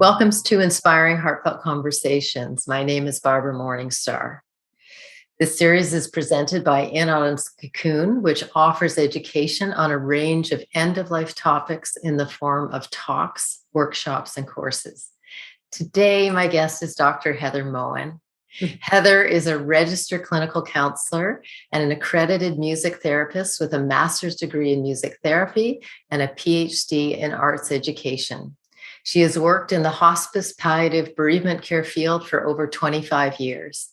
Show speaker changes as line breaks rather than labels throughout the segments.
Welcome to Inspiring Heartfelt Conversations. My name is Barbara Morningstar. This series is presented by In Autumn's Cocoon, which offers education on a range of end-of-life topics in the form of talks, workshops, and courses. Today, my guest is Dr. Heather Mohan. Heather is a registered clinical counselor and an accredited music therapist with a master's degree in music therapy and a PhD in arts education. She has worked in the hospice, palliative, bereavement care field for over 25 years.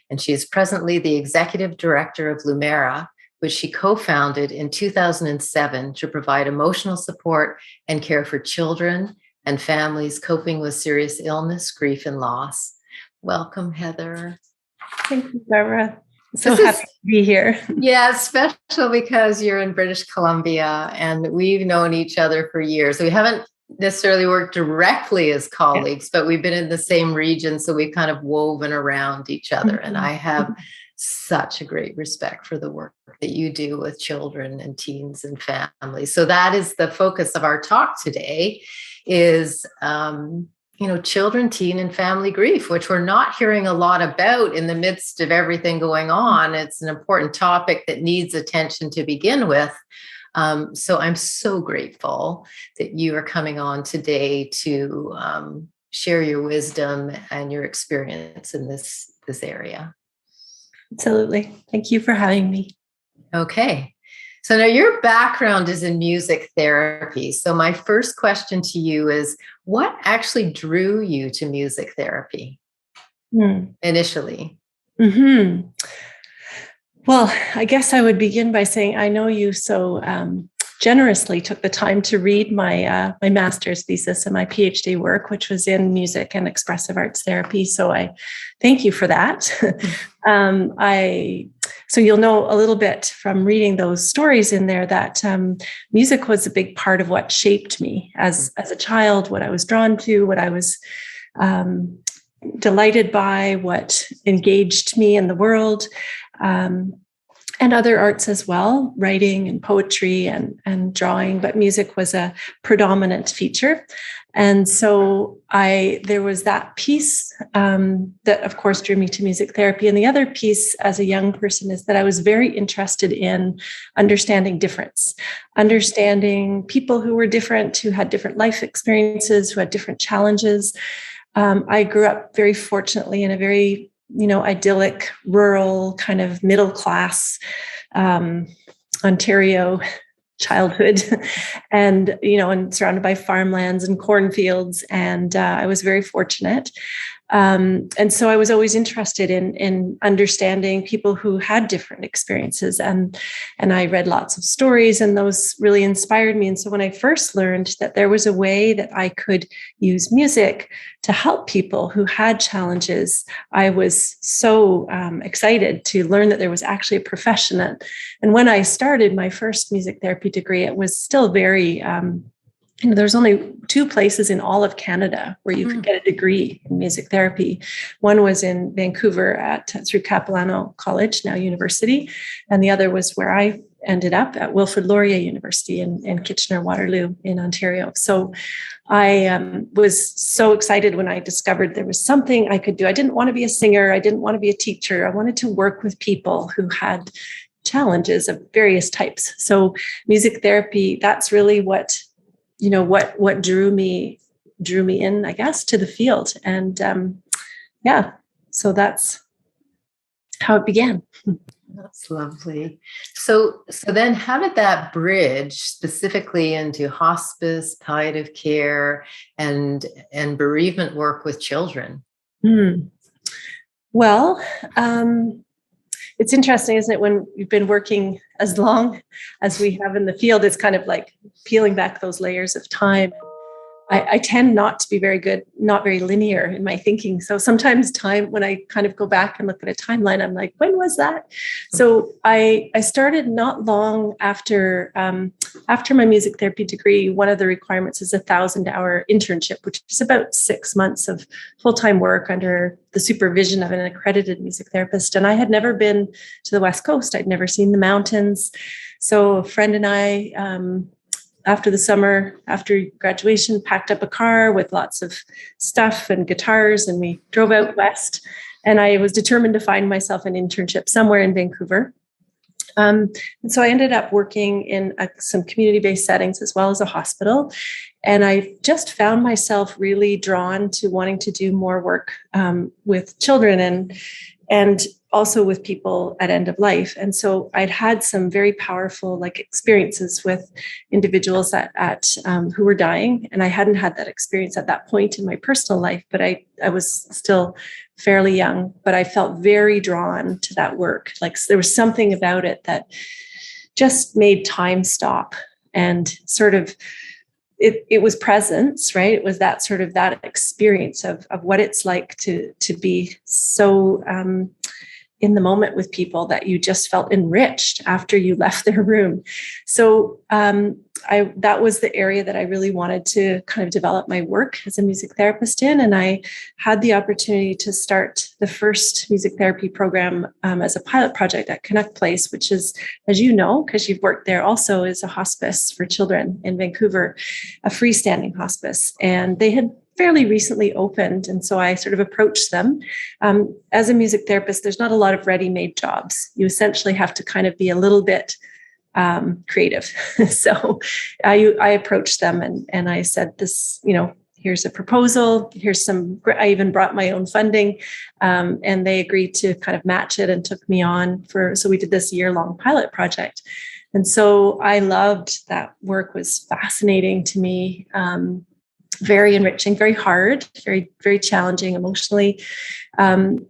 And she is presently the Executive Director of Lumara, which she co-founded in 2007 to provide emotional support and care for children and families coping with serious illness, grief, and loss. Welcome, Heather.
Thank you, Barbara. So happy to be here.
Yeah, special because you're in British Columbia and we've known each other for years. We haven't necessarily worked directly as colleagues, but we've been in the same region, so we've kind of woven around each other. Mm-hmm. And I have such a great respect for the work that you do with children and teens and families. So that is the focus of our talk today is, children, teen, and family grief, which we're not hearing a lot about in the midst of everything going on. It's an important topic that needs attention to begin with. So I'm so grateful that you are coming on today to share your wisdom and your experience in this area.
Absolutely. Thank you for having me.
Okay. So now your background is in music therapy. So my first question to you is, what actually drew you to music therapy initially?
Mm-hmm. Well, I guess I would begin by saying I know you so generously took the time to read my master's thesis and my PhD work, which was in music and expressive arts therapy. So I thank you for that. So you'll know a little bit from reading those stories in there that music was a big part of what shaped me as a child, what I was drawn to, what I was delighted by, what engaged me in the world. And other arts as well, writing and poetry and drawing, but music was a predominant feature. And so there was that piece that, of course, drew me to music therapy. And the other piece as a young person is that I was very interested in understanding difference, understanding people who were different, who had different life experiences, who had different challenges. I grew up very fortunately in a very idyllic, rural, kind of middle class Ontario childhood, and surrounded by farmlands and cornfields. And I was very fortunate. And so I was always interested in understanding people who had different experiences. And I read lots of stories, and those really inspired me. And so when I first learned that there was a way that I could use music to help people who had challenges, I was so excited to learn that there was actually a profession. And when I started my first music therapy degree, it was still very there's only 2 places in all of Canada where you could get a degree in music therapy. One was in Vancouver through Capilano College, now University, and the other was where I ended up at Wilfrid Laurier University in Kitchener-Waterloo in Ontario. So I was so excited when I discovered there was something I could do. I didn't want to be a singer. I didn't want to be a teacher. I wanted to work with people who had challenges of various types. So music therapy, that's really what drew me in, I guess, to the field. And so that's how it began.
That's lovely. So then how did that bridge specifically into hospice, palliative care, and bereavement work with children?
Well, it's interesting, isn't it? When you've been working as long as we have in the field, it's kind of like peeling back those layers of time. I tend not to be very good, not very linear in my thinking. So sometimes when I kind of go back and look at a timeline, I'm like, when was that? So I started not long after my music therapy degree. One of the requirements is a 1,000-hour internship, which is about 6 months of full-time work under the supervision of an accredited music therapist. And I had never been to the West Coast. I'd never seen the mountains. So a friend and I after the summer, after graduation, packed up a car with lots of stuff and guitars, and we drove out west. And I was determined to find myself an internship somewhere in Vancouver. And so I ended up working in some community-based settings as well as a hospital. And I just found myself really drawn to wanting to do more work with children and also with people at end of life. And so I'd had some very powerful experiences with individuals who were dying. And I hadn't had that experience at that point in my personal life, but I was still fairly young, but I felt very drawn to that work. There was something about it that just made time stop, and sort of it was presence, right? It was that sort of that experience of what it's like to be so in the moment with people that you just felt enriched after you left their room. So that was the area that I really wanted to kind of develop my work as a music therapist in. And I had the opportunity to start the first music therapy program as a pilot project at Connect Place, which is, as you know, because you've worked there also, is a hospice for children in Vancouver, a freestanding hospice. And they had fairly recently opened. And so I sort of approached them. As a music therapist, there's not a lot of ready-made jobs. You essentially have to kind of be a little bit creative. So I approached them and I said, here's a proposal. I even brought my own funding, and they agreed to kind of match it and took me on so we did this year-long pilot project. And so I loved that work. Was fascinating to me. Very enriching, very hard, very, very challenging emotionally. And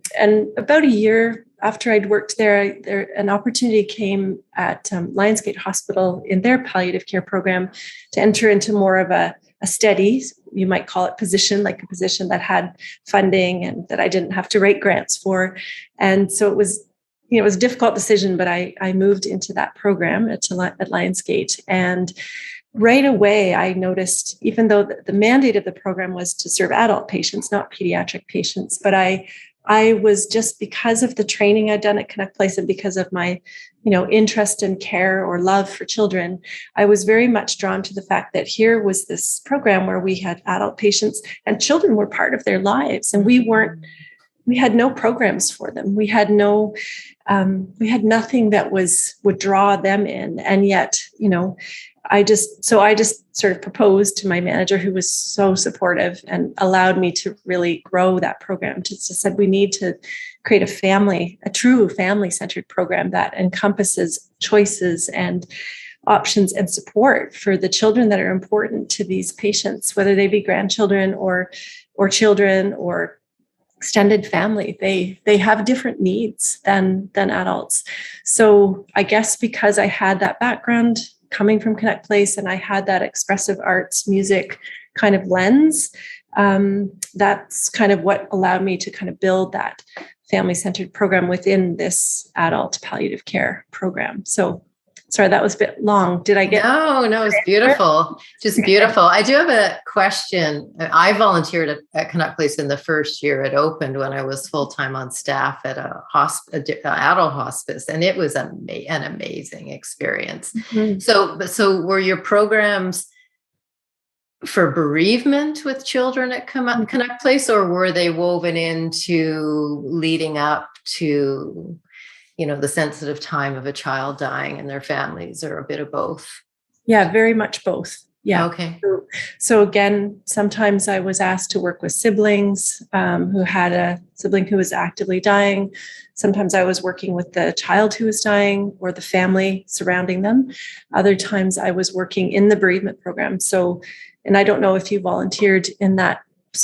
about a year after I'd worked there, an opportunity came at Lionsgate Hospital in their palliative care program to enter into more of a steady, you might call it, position, like a position that had funding and that I didn't have to write grants for. And so it was a difficult decision, but I moved into that program at Lionsgate. And right away, I noticed, even though the mandate of the program was to serve adult patients, not pediatric patients, but I was just, because of the training I'd done at Connect Place and because of my, interest in care or love for children, I was very much drawn to the fact that here was this program where we had adult patients and children were part of their lives, and we had no programs for them. We had nothing that would draw them in. And yet, I just sort of proposed to my manager, who was so supportive and allowed me to really grow that program. Just said, we need to create a true family-centered program that encompasses choices and options and support for the children that are important to these patients, whether they be grandchildren or children or extended family. They have different needs than adults. So I guess because I had that background coming from Connect Place and I had that expressive arts music kind of lens, that's kind of what allowed me to kind of build that family-centered program within this adult palliative care program. So sorry, that was a bit long. Did I get?
No, it's beautiful. Just beautiful. I do have a question. I volunteered at Connect Place in the first year it opened, when I was full-time on staff at a adult hospice, and it was an amazing experience. Mm-hmm. So were your programs for bereavement with children at Connect Place, or were they woven into leading up to the sensitive time of a child dying and their families, or a bit of both?
Yeah, very much both. Yeah.
Okay.
So again, sometimes I was asked to work with siblings who had a sibling who was actively dying. Sometimes I was working with the child who was dying or the family surrounding them. Other times I was working in the bereavement program. So, and I don't know if you volunteered in that.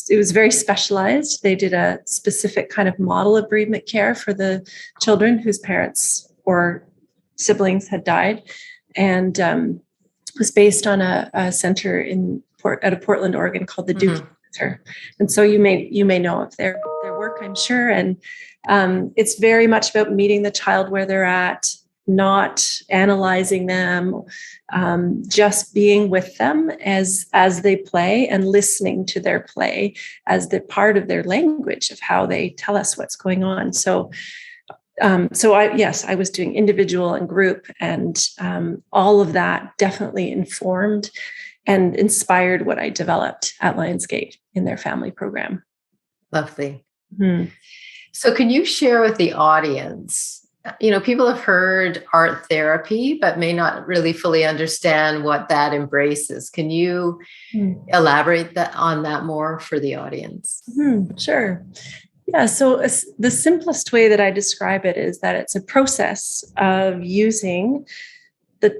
It was very specialized. They did a specific kind of model of bereavement care for the children whose parents or siblings had died, and was based on a center out of Portland, Oregon, called the Duke Center. And so you may know of their work, I'm sure. And it's very much about meeting the child where they're at, not analyzing them, just being with them as they play and listening to their play as the part of their language of how they tell us what's going on. So So I was doing individual and group, and all of that definitely informed and inspired what I developed at Lionsgate in their family program.
Lovely.
Mm-hmm.
So can you share with the audience, people have heard art therapy, but may not really fully understand what that embraces. Can you elaborate on that more for the audience?
Sure. Yeah. So the simplest way that I describe it is that it's a process of using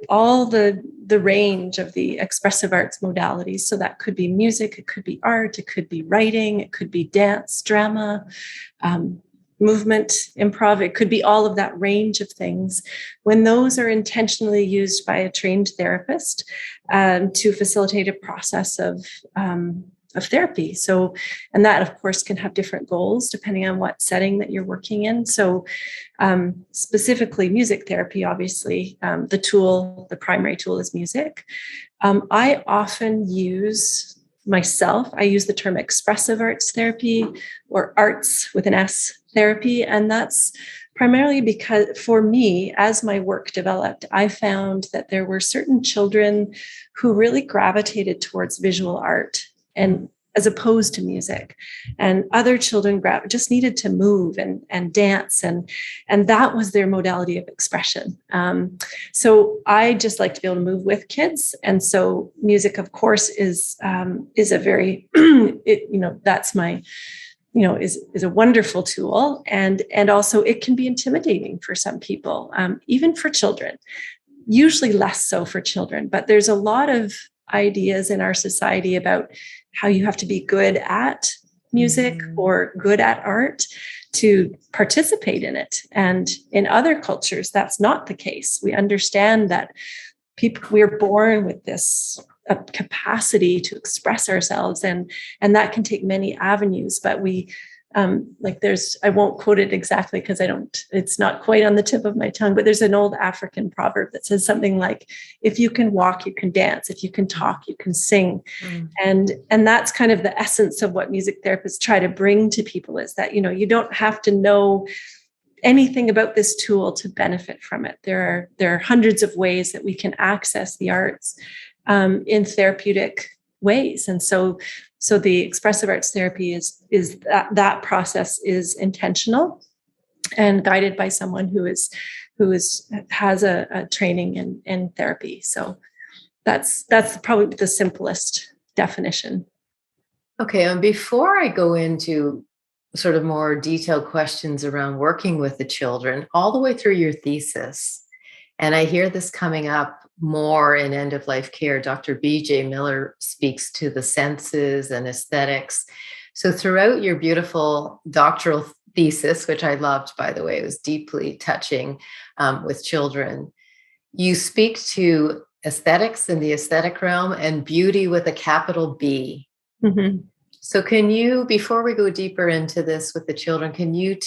all the range of the expressive arts modalities. So that could be music, it could be art, it could be writing, it could be dance, drama, movement, improv. It could be all of that range of things. When those are intentionally used by a trained therapist to facilitate a process of therapy. So, and that of course can have different goals depending on what setting that you're working in. So specifically music therapy, obviously, the primary tool is music. I often use the term expressive arts therapy, or arts with an S therapy. And that's primarily because for me, as my work developed, I found that there were certain children who really gravitated towards visual art, and as opposed to music, and other children just needed to move and dance, and that was their modality of expression. So I just like to be able to move with kids, and so music, of course, is a very that's my is a wonderful tool, and also it can be intimidating for some people, even for children. Usually less so for children, but there's a lot of ideas in our society about how you have to be good at music or good at art to participate in it. And in other cultures, that's not the case. We understand that we're born with this capacity to express ourselves, and that can take many avenues, but I won't quote it exactly because it's not quite on the tip of my tongue, but there's an old African proverb that says something like, if you can walk, you can dance. If you can talk, you can sing. And that's kind of the essence of what music therapists try to bring to people, is that, you don't have to know anything about this tool to benefit from it. There are hundreds of ways that we can access the arts in therapeutic ways. And so the expressive arts therapy is that process is intentional and guided by someone who has a training in therapy. So that's probably the simplest definition.
Okay, and before I go into sort of more detailed questions around working with the children, all the way through your thesis, and I hear this coming up more in end-of-life care, Dr. B.J. Miller speaks to the senses and aesthetics. So throughout your beautiful doctoral thesis, which I loved, by the way, it was deeply touching with children, you speak to aesthetics in the aesthetic realm and beauty with a capital B. Mm-hmm. So can you, before we go deeper into this with the children, can you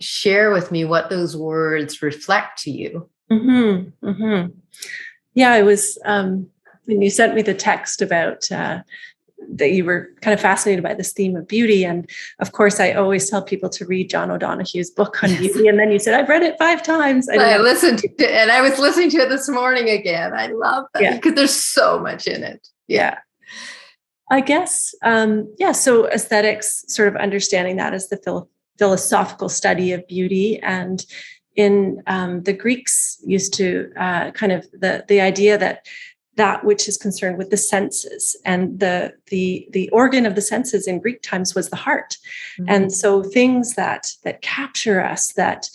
share with me what those words reflect to you?
Mm-hmm. Mm-hmm. Yeah, it was when you sent me the text about that you were kind of fascinated by this theme of beauty. And of course, I always tell people to read John O'Donoghue's book on beauty. And then you said, I've read it 5 times.
I listened to it, and I was listening to it this morning again. I love that because there's so much in it. Yeah.
I guess, so aesthetics, sort of understanding that as the philosophical study of beauty. And in the Greeks used to kind of the idea that which is concerned with the senses, and the organ of the senses in Greek times was the heart. Mm-hmm. And so things that capture us, that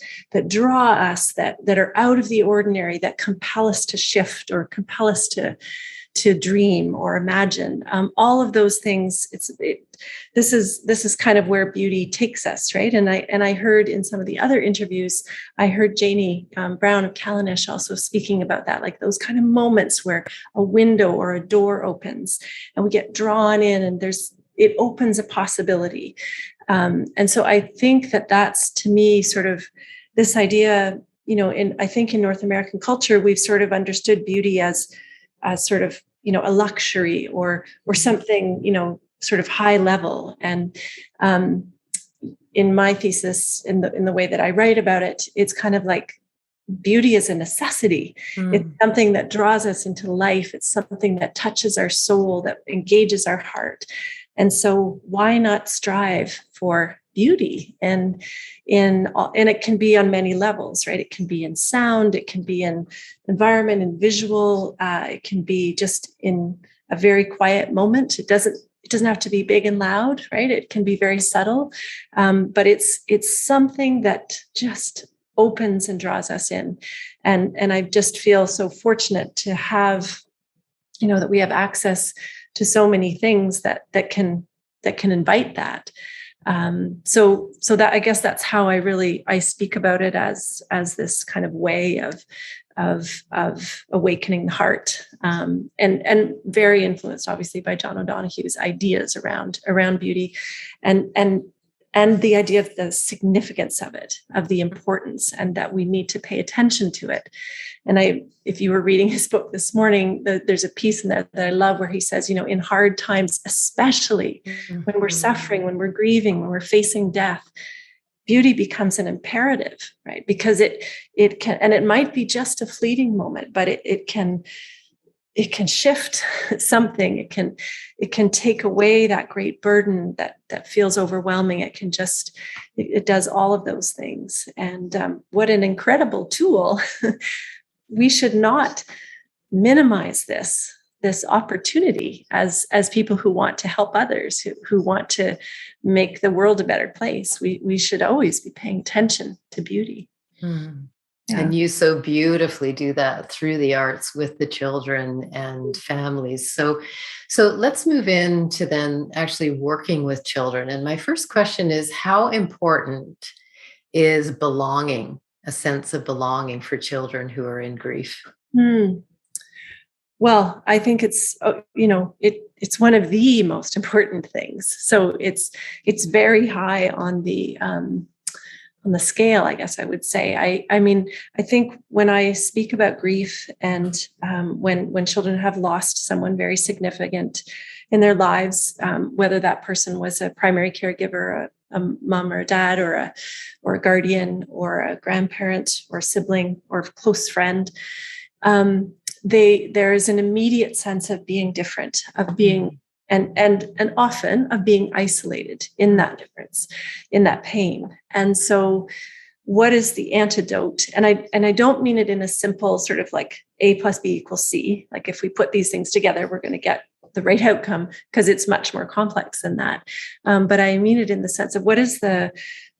draw us, that are out of the ordinary, that compel us to shift or compel us to dream or imagine, all of those things. This is kind of where beauty takes us, right? And I heard in some of the other interviews, I heard Janie Brown of Callanish also speaking about that, like those kind of moments where a window or a door opens and we get drawn in, and it opens a possibility. And so I think that's, to me, sort of this idea, I think in North American culture, we've sort of understood beauty as sort of, a luxury or something, sort of high level. And in my thesis, in the way that I write about it, it's kind of like beauty is a necessity. It's something that draws us into life. It's something that touches our soul, that engages our heart. And so why not strive for beauty? And it can be on many levels, right? It can be in sound, it can be in environment and visual, it can be just in a very quiet moment. It doesn't have to be big and loud, right? It can be very subtle, but it's something that just opens and draws us in. And I just feel so fortunate to have, that we have access to so many things that can invite that. So that, I guess that's how I speak about it as this kind of way of awakening the heart, and very influenced obviously by John O'Donoghue's ideas around beauty, and the idea of the significance of it, of the importance, and that we need to pay attention to it. And if you were reading his book this morning, there's a piece in there that I love where he says, in hard times, especially when we're suffering, when we're grieving, when we're facing death, beauty becomes an imperative, right? Because it can, and it might be just a fleeting moment, but it can shift something. It can take away that great burden that feels overwhelming. It does all of those things. And what an incredible tool. We should not minimize this opportunity as people who want to help others, who want to make the world a better place. We should always be paying attention to beauty.
Yeah. And you so beautifully do that through the arts with the children and families. So let's move into then actually working with children. And my first question is, how important is belonging, a sense of belonging for children who are in grief?
Well, I think it's one of the most important things. So it's very high on the scale, I guess I would say. I mean, I think when I speak about grief and when children have lost someone very significant in their lives, whether that person was a primary caregiver, a mom or a dad, or a guardian, or a grandparent, or a sibling, or a close friend, there is an immediate sense of being different, of being and often of being isolated in that difference, in that pain. And so what is the antidote? And I don't mean it in a simple sort of like A plus B equals C. Like if we put these things together, we're going to get the right outcome, because it's much more complex than that. But I mean it in the sense of what is the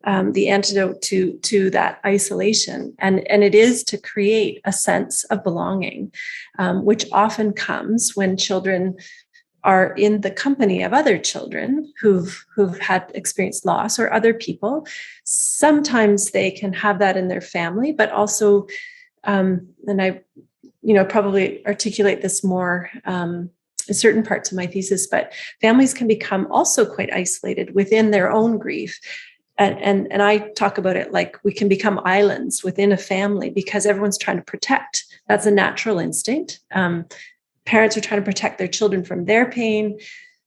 antidote to that isolation, and it is to create a sense of belonging, which often comes when children are in the company of other children who've had experienced loss, or other people. Sometimes they can have that in their family, but also, and I, probably articulate this more in certain parts of my thesis, but families can become also quite isolated within their own grief. And I talk about it like we can become islands within a family because everyone's trying to protect. That's a natural instinct. Parents are trying to protect their children from their pain.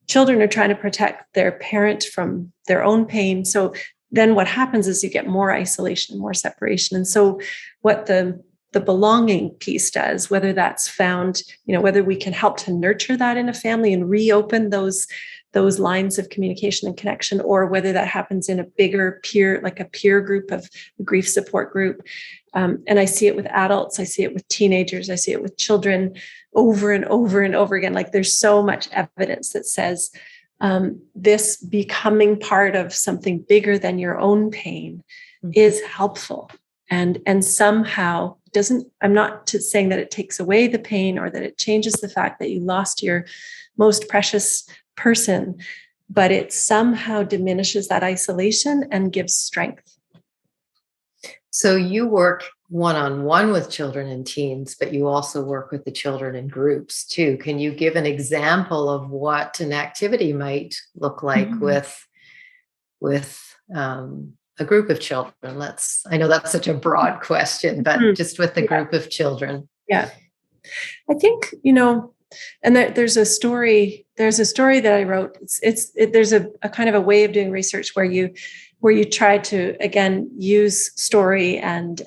Children are trying to protect their parent from their own pain. So then what happens is you get more isolation, more separation. And so what the belonging piece does, whether that's found, whether we can help to nurture that in a family and reopen those lines of communication and connection, or whether that happens in a bigger peer, like a peer group of a grief support group. And I see it with adults, I see it with teenagers, I see it with children over and over and over again. Like there's so much evidence that says this becoming part of something bigger than your own pain is helpful. And somehow I'm not saying that it takes away the pain or that it changes the fact that you lost your most precious person, but it somehow diminishes that isolation and gives strength.
So you work one-on-one with children and teens, but you also work with the children in groups too. Can you give an example of what an activity might look like with a group of children? I know that's such a broad question, but just with the group of children.
Yeah. I think, and there's a story that I wrote. There's a kind of a way of doing research where you where you try to, again, use story and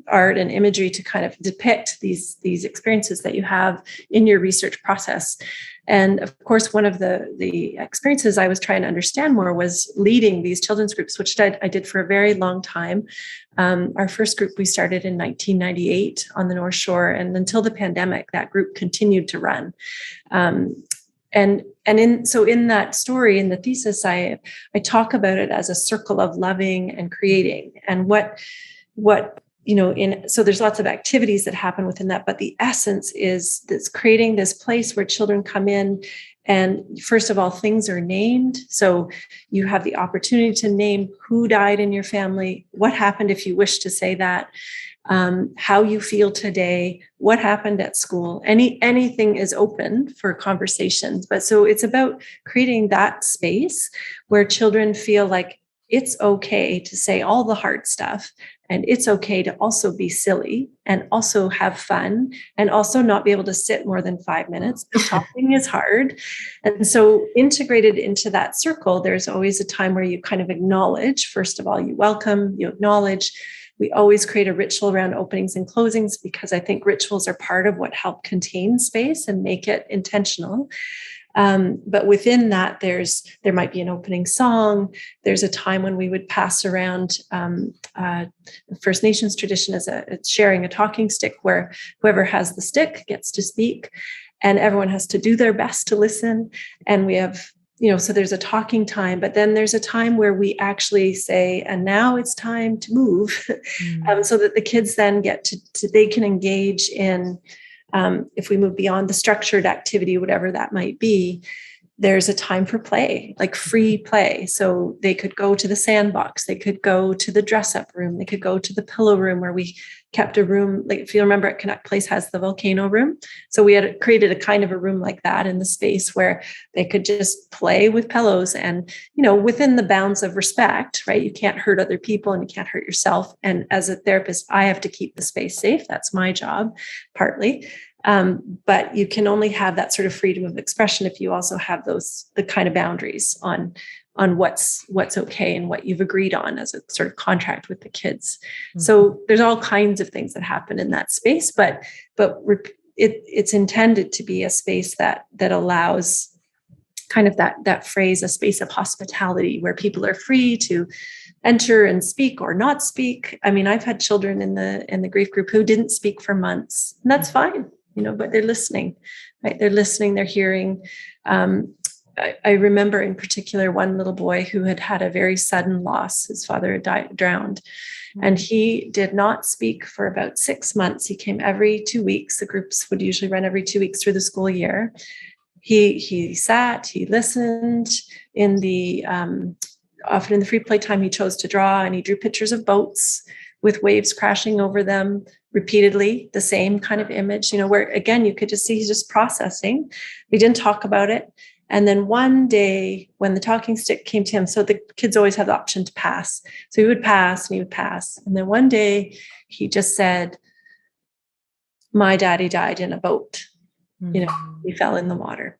art and imagery to kind of depict these experiences that you have in your research process. And of course, one of the experiences I was trying to understand more was leading these children's groups, which I did for a very long time. Our first group we started in 1998 on the North Shore, and until the pandemic, that group continued to run. In that story, in the thesis, I talk about it as a circle of loving and creating, and what so there's lots of activities that happen within that, but the essence is this creating this place where children come in, and first of all, things are named. So you have the opportunity to name who died in your family, what happened if you wish to say that, how you feel today, what happened at school. Anything is open for conversations. But so it's about creating that space where children feel like it's okay to say all the hard stuff, and it's okay to also be silly and also have fun and also not be able to sit more than 5 minutes. Talking is hard. And so integrated into that circle, there's always a time where you kind of acknowledge, first of all, you welcome, you acknowledge. We always create a ritual around openings and closings, because I think rituals are part of what help contain space and make it intentional. But within that, there might be an opening song. There's a time when we would pass around the First Nations tradition as it's sharing a talking stick, where whoever has the stick gets to speak, and everyone has to do their best to listen. And we have, so there's a talking time, but then there's a time where we actually say, and now it's time to move, so that the kids then get they can engage in. If we move beyond the structured activity, whatever that might be, there's a time for play, like free play. So they could go to the sandbox, they could go to the dress up room, they could go to the pillow room, where we kept a room, like if you remember at Connect Place has the volcano room. So we had created a kind of a room like that in the space where they could just play with pillows, and, within the bounds of respect, right? You can't hurt other people and you can't hurt yourself. And as a therapist, I have to keep the space safe. That's my job, partly. But you can only have that sort of freedom of expression if you also have the kind of boundaries on what's okay and what you've agreed on as a sort of contract with the kids. Mm-hmm. So there's all kinds of things that happen in that space, but it's intended to be a space that allows kind of that phrase, a space of hospitality, where people are free to enter and speak or not speak. I mean, I've had children in the grief group who didn't speak for months, and that's fine, but they're listening, right? They're listening, they're hearing. I remember in particular one little boy who had a very sudden loss. His father had drowned, and he did not speak for about 6 months. He came every 2 weeks. The groups would usually run every 2 weeks through the school year. He sat, he listened. Often in the free play time, he chose to draw, and he drew pictures of boats with waves crashing over them repeatedly, the same kind of image, where again, you could just see he's just processing. We didn't talk about it. And then one day when the talking stick came to him, so the kids always have the option to pass. So he would pass and he would pass. And then one day he just said, "My daddy died in a boat. He fell in the water."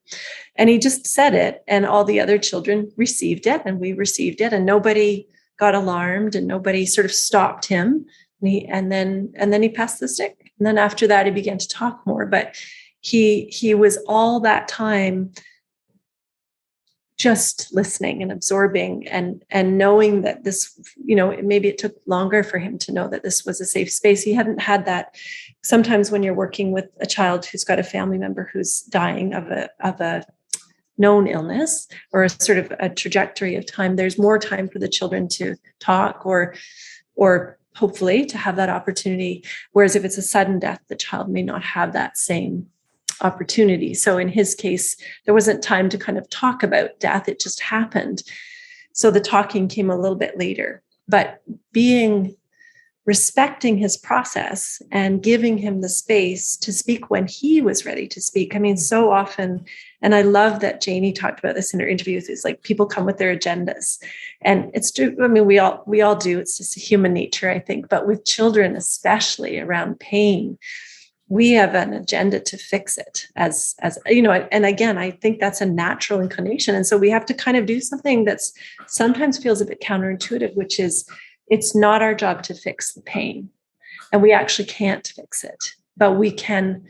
And he just said it, and all the other children received it, and we received it, and nobody got alarmed, and nobody sort of stopped him. And then he passed the stick. And then after that, he began to talk more, but he was all that time just listening and absorbing and knowing that this, maybe it took longer for him to know that this was a safe space. He hadn't had that. Sometimes when you're working with a child who's got a family member who's dying of a known illness or a sort of a trajectory of time, there's more time for the children to talk or hopefully to have that opportunity. Whereas if it's a sudden death, the child may not have that same opportunity. So in his case, there wasn't time to kind of talk about death. It just happened. So the talking came a little bit later, but respecting his process and giving him the space to speak when he was ready to speak. I mean, so often, and I love that Janie talked about this in her interviews, it's like people come with their agendas, and it's true. I mean, we all do. It's just a human nature, I think, but with children, especially around pain, we have an agenda to fix it as and again, I think that's a natural inclination. And so we have to kind of do something that's sometimes feels a bit counterintuitive, which is it's not our job to fix the pain, and we actually can't fix it, but we can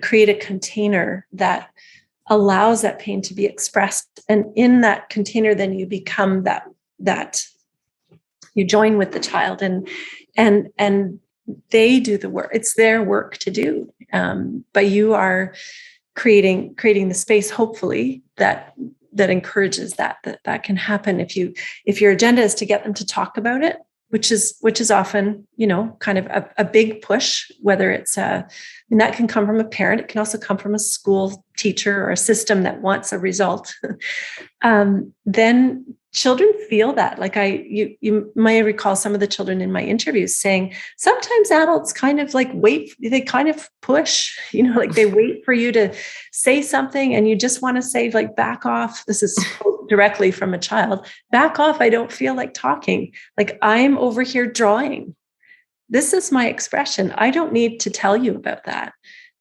create a container that allows that pain to be expressed. And in that container, then you become that you join with the child and they do the work. It's their work to do. But you are creating the space, hopefully, that encourages that can happen. If your agenda is to get them to talk about it, which is often, kind of a big push, whether it's and that can come from a parent. It can also come from a school teacher or a system that wants a result. Then children feel that. Like you may recall some of the children in my interviews saying, sometimes adults kind of like wait, they kind of push, like they wait for you to say something and you just want to say like, back off. This is directly from a child. Back off. I don't feel like talking. Like I'm over here drawing. This is my expression. I don't need to tell you about that.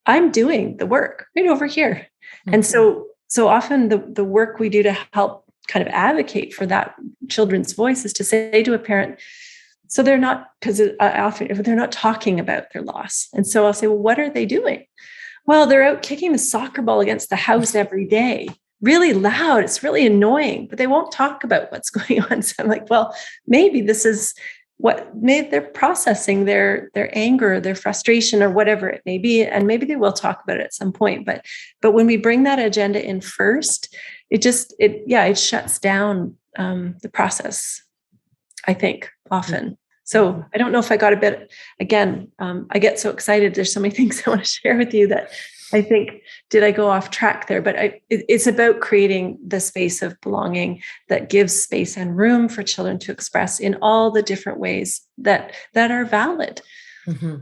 I'm doing the work right over here. Mm-hmm. And so often the work we do to help kind of advocate for that children's voice is to say to a parent, so they're not, because often if they're not talking about their loss. And so I'll say, well, what are they doing? Well, they're out kicking the soccer ball against the house every day, really loud. It's really annoying, but they won't talk about what's going on. So I'm like, well, maybe this is maybe they're processing their anger, their frustration, or whatever it may be. And maybe they will talk about it at some point. But when we bring that agenda in first, it shuts down the process, I think, often. So I don't know if I got a bit, again, I get so excited. There's so many things I want to share with you that I think, did I go off track there? But it's about creating the space of belonging that gives space and room for children to express in all the different ways that are valid.
Mm-hmm.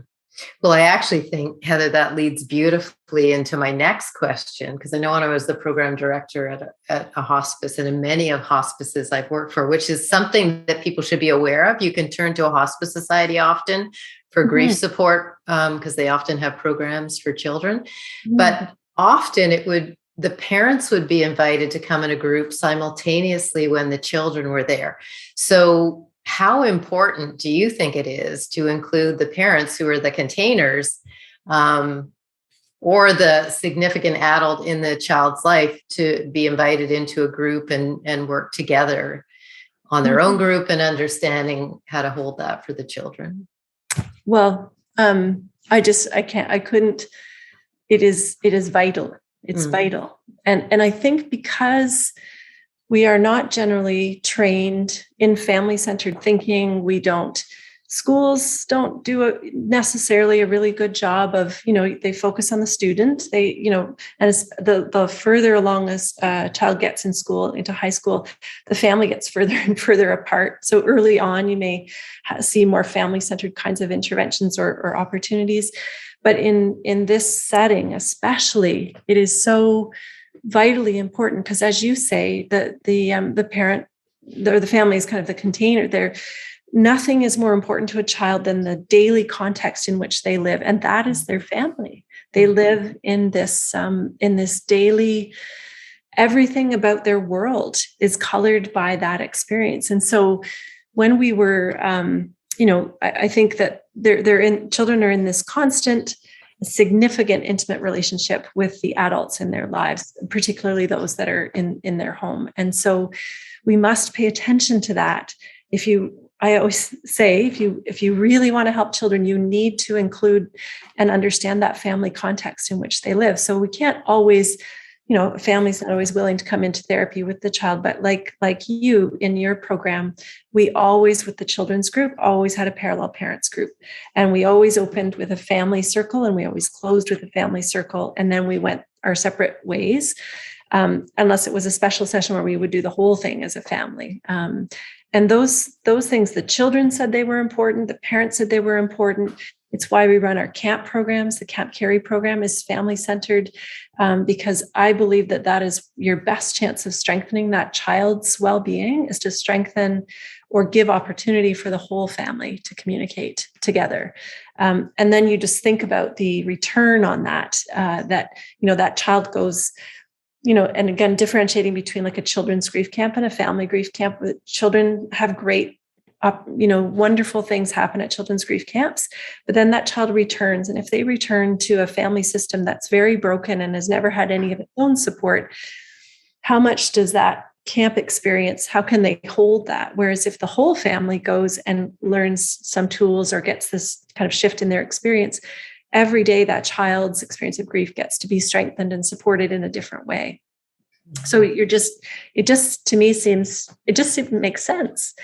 Well, I actually think, Heather, that leads beautifully into my next question, because I know when I was the program director at a hospice, and in many of hospices I've worked for, which is something that people should be aware of. You can turn to a hospice society often for grief support, because they often have programs for children. Mm-hmm. But often the parents would be invited to come in a group simultaneously when the children were there. So how important do you think it is to include the parents who are the containers, or the significant adult in the child's life, to be invited into a group and work together on their own group and understanding how to hold that for the children?
Well, I couldn't, it is vital. It's vital. And I think because we are not generally trained in family-centered thinking, schools don't do necessarily a really good job of, they focus on the student. They, and as the further along as a child gets in school, into high school, the family gets further and further apart. So early on, you may see more family-centered kinds of interventions or opportunities. But in this setting, especially, it is so vitally important, because as you say, the parent or the family is kind of the container there. Nothing is more important to a child than the daily context in which they live, and that is their family. They live in this daily, everything about their world is colored by that experience. And so when we were, I think that children are in this constant, significant, intimate relationship with the adults in their lives, particularly those that are in their home. And so we must pay attention to that. I always say, if you really want to help children, you need to include and understand that family context in which they live. So we can't always, families not always willing to come into therapy with the child, but like you in your program, we always, with the children's group, always had a parallel parents group. And we always opened with a family circle, and we always closed with a family circle. And then we went our separate ways, unless it was a special session where we would do the whole thing as a family. And those things, the children said they were important. The parents said they were important. It's why we run our camp programs. The Camp Carry program is family-centered, because I believe that is your best chance of strengthening that child's well-being, is to strengthen or give opportunity for the whole family to communicate together. And then you just think about the return on that, that child goes, and again, differentiating between like a children's grief camp and a family grief camp. Children have great, wonderful things happen at children's grief camps, but then that child returns. And if they return to a family system that's very broken and has never had any of its own support, how much does that camp experience, how can they hold that? Whereas if the whole family goes and learns some tools or gets this kind of shift in their experience, every day that child's experience of grief gets to be strengthened and supported in a different way. So it just to me makes sense.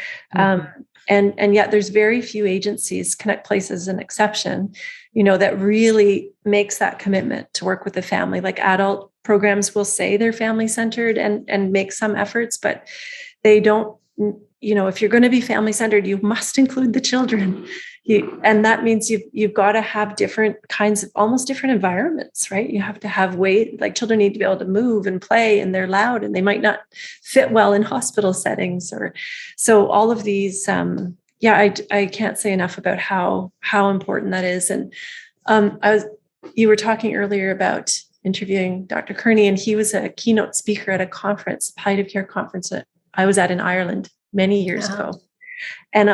And yet there's very few agencies, Connect Place is an exception, that really makes that commitment to work with the family. Like adult programs will say they're family-centered and make some efforts, but they don't, if you're going to be family-centered, you must include the children. And that means you've got to have different kinds of, almost different environments, right? You have to have like children need to be able to move and play, and they're loud and they might not fit well in hospital settings. So all of these, I can't say enough about how important that is. And you were talking earlier about interviewing Dr. Kearney, and he was a keynote speaker at a conference, Palliative Care conference that I was at in Ireland many years ago. And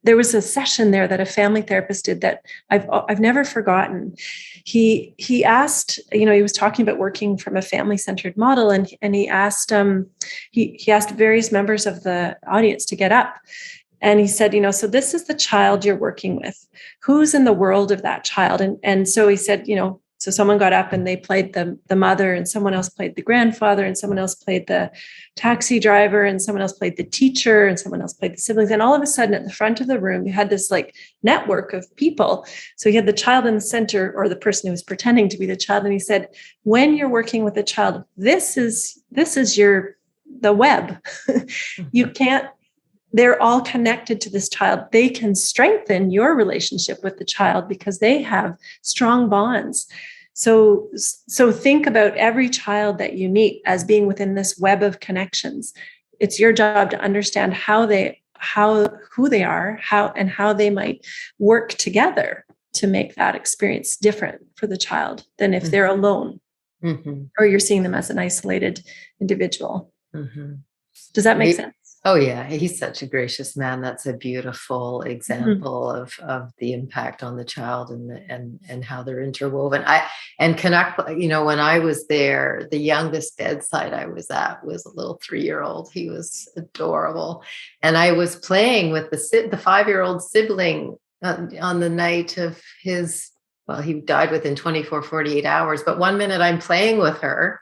there was a session there that a family therapist did that I've never forgotten. He asked, he was talking about working from a family-centered model, and he asked he asked various members of the audience to get up, and he said, so this is the child you're working with. Who's in the world of that child? And so he said, so someone got up and they played the mother, and someone else played the grandfather, and someone else played the taxi driver, and someone else played the teacher, and someone else played the siblings. And all of a sudden at the front of the room, you had this like network of people. So you had the child in the center, or the person who was pretending to be the child. And he said, when you're working with a child, this is the web. You can't, they're all connected to this child. They can strengthen your relationship with the child because they have strong bonds. So think about every child that you meet as being within this web of connections. It's your job to understand who they are, how they might work together to make that experience different for the child than if they're alone, or you're seeing them as an isolated individual. Does that make sense?
Oh yeah, he's such a gracious man. That's a beautiful example of the impact on the child and how they're interwoven. Connect. When I was there, the youngest bedside I was at was a little 3-year-old. He was adorable, and I was playing with the 5-year-old sibling on the night of his. Well, he died within 48 hours. But one minute I'm playing with her.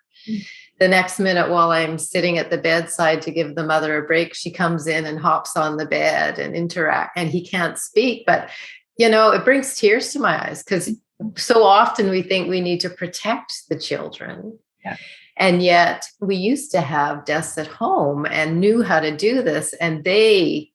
The next minute, while I'm sitting at the bedside to give the mother a break, she comes in and hops on the bed and interact. And he can't speak, but it brings tears to my eyes because so often we think we need to protect the children.
Yeah.
And yet we used to have desks at home and knew how to do this. And they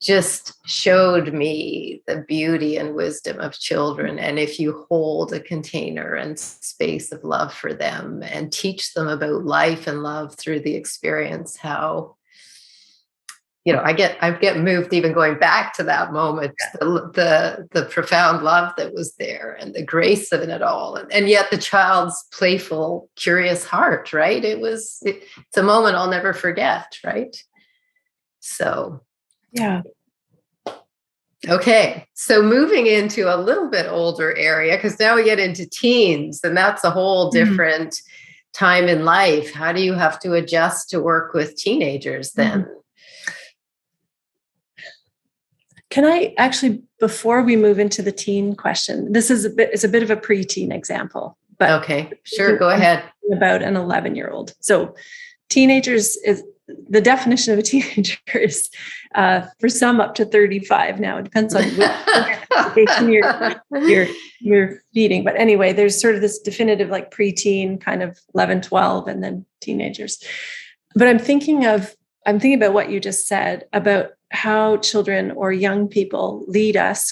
just showed me the beauty and wisdom of children. And if you hold a container and space of love for them and teach them about life and love through the experience, how, I get moved even going back to that moment, the profound love that was there and the grace of it all. And yet the child's playful, curious heart, right? It's a moment I'll never forget, right? So
yeah.
Okay. So moving into a little bit older area, because now we get into teens, and that's a whole different time in life. How do you have to adjust to work with teenagers then?
Can I actually, before we move into the teen question, this is a bit of a preteen example, but
okay, sure. Go ahead.
About an 11-year-old. So teenagers is the definition of a teenager is for some up to 35 now. It depends on which education you're feeding. But anyway, there's sort of this definitive like preteen kind of 11, 12, and then teenagers. But I'm thinking about what you just said about how children or young people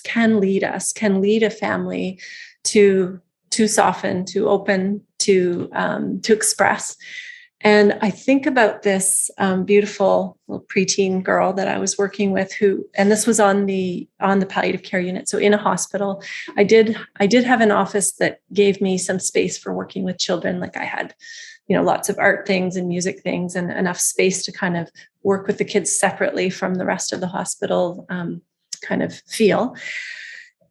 can lead a family to soften, to open, to express. And I think about this beautiful little preteen girl that I was working with and this was on the palliative care unit. So in a hospital, I did have an office that gave me some space for working with children. Like I had, lots of art things and music things and enough space to kind of work with the kids separately from the rest of the hospital kind of feel.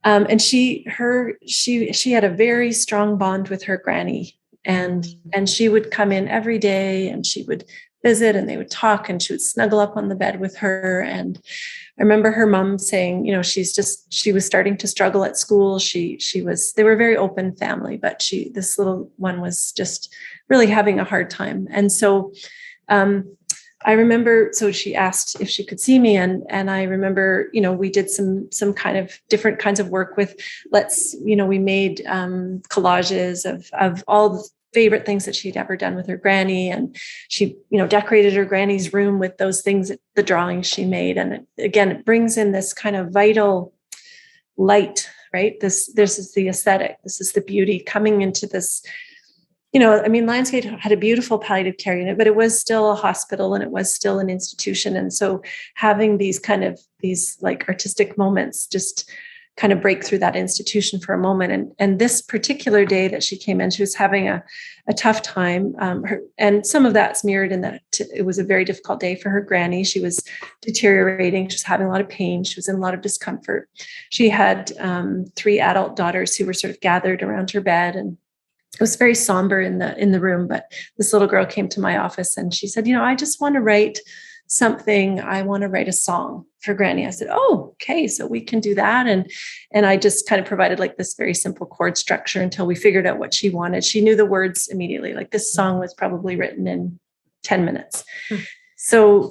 And she had a very strong bond with her granny. And she would come in every day and she would visit and they would talk and she would snuggle up on the bed with her. And I remember her mom saying, she was starting to struggle at school. They were a very open family, but this little one was just really having a hard time. And so, I remember, so she asked if she could see me and I remember, we did some kind of different kinds of work with, we made collages of all the favorite things that she'd ever done with her granny. And she, decorated her granny's room with those things, the drawings she made. And it brings in this kind of vital light, right? This is the aesthetic. This is the beauty coming into this. Lionsgate had a beautiful palliative care unit, but it was still a hospital and it was still an institution. And so having these like artistic moments just kind of break through that institution for a moment. And this particular day that she came in, she was having a tough time. And some of that's mirrored in that it was a very difficult day for her granny. She was deteriorating. She was having a lot of pain. She was in a lot of discomfort. She had 3 adult daughters who were sort of gathered around her bed, and it was very somber in the room, but this little girl came to my office and she said, I just want to write something. I want to write a song for Granny. I said, oh, okay, so we can do that. And I just kind of provided like this very simple chord structure until we figured out what she wanted. She knew the words immediately. Like this song was probably written in 10 minutes. So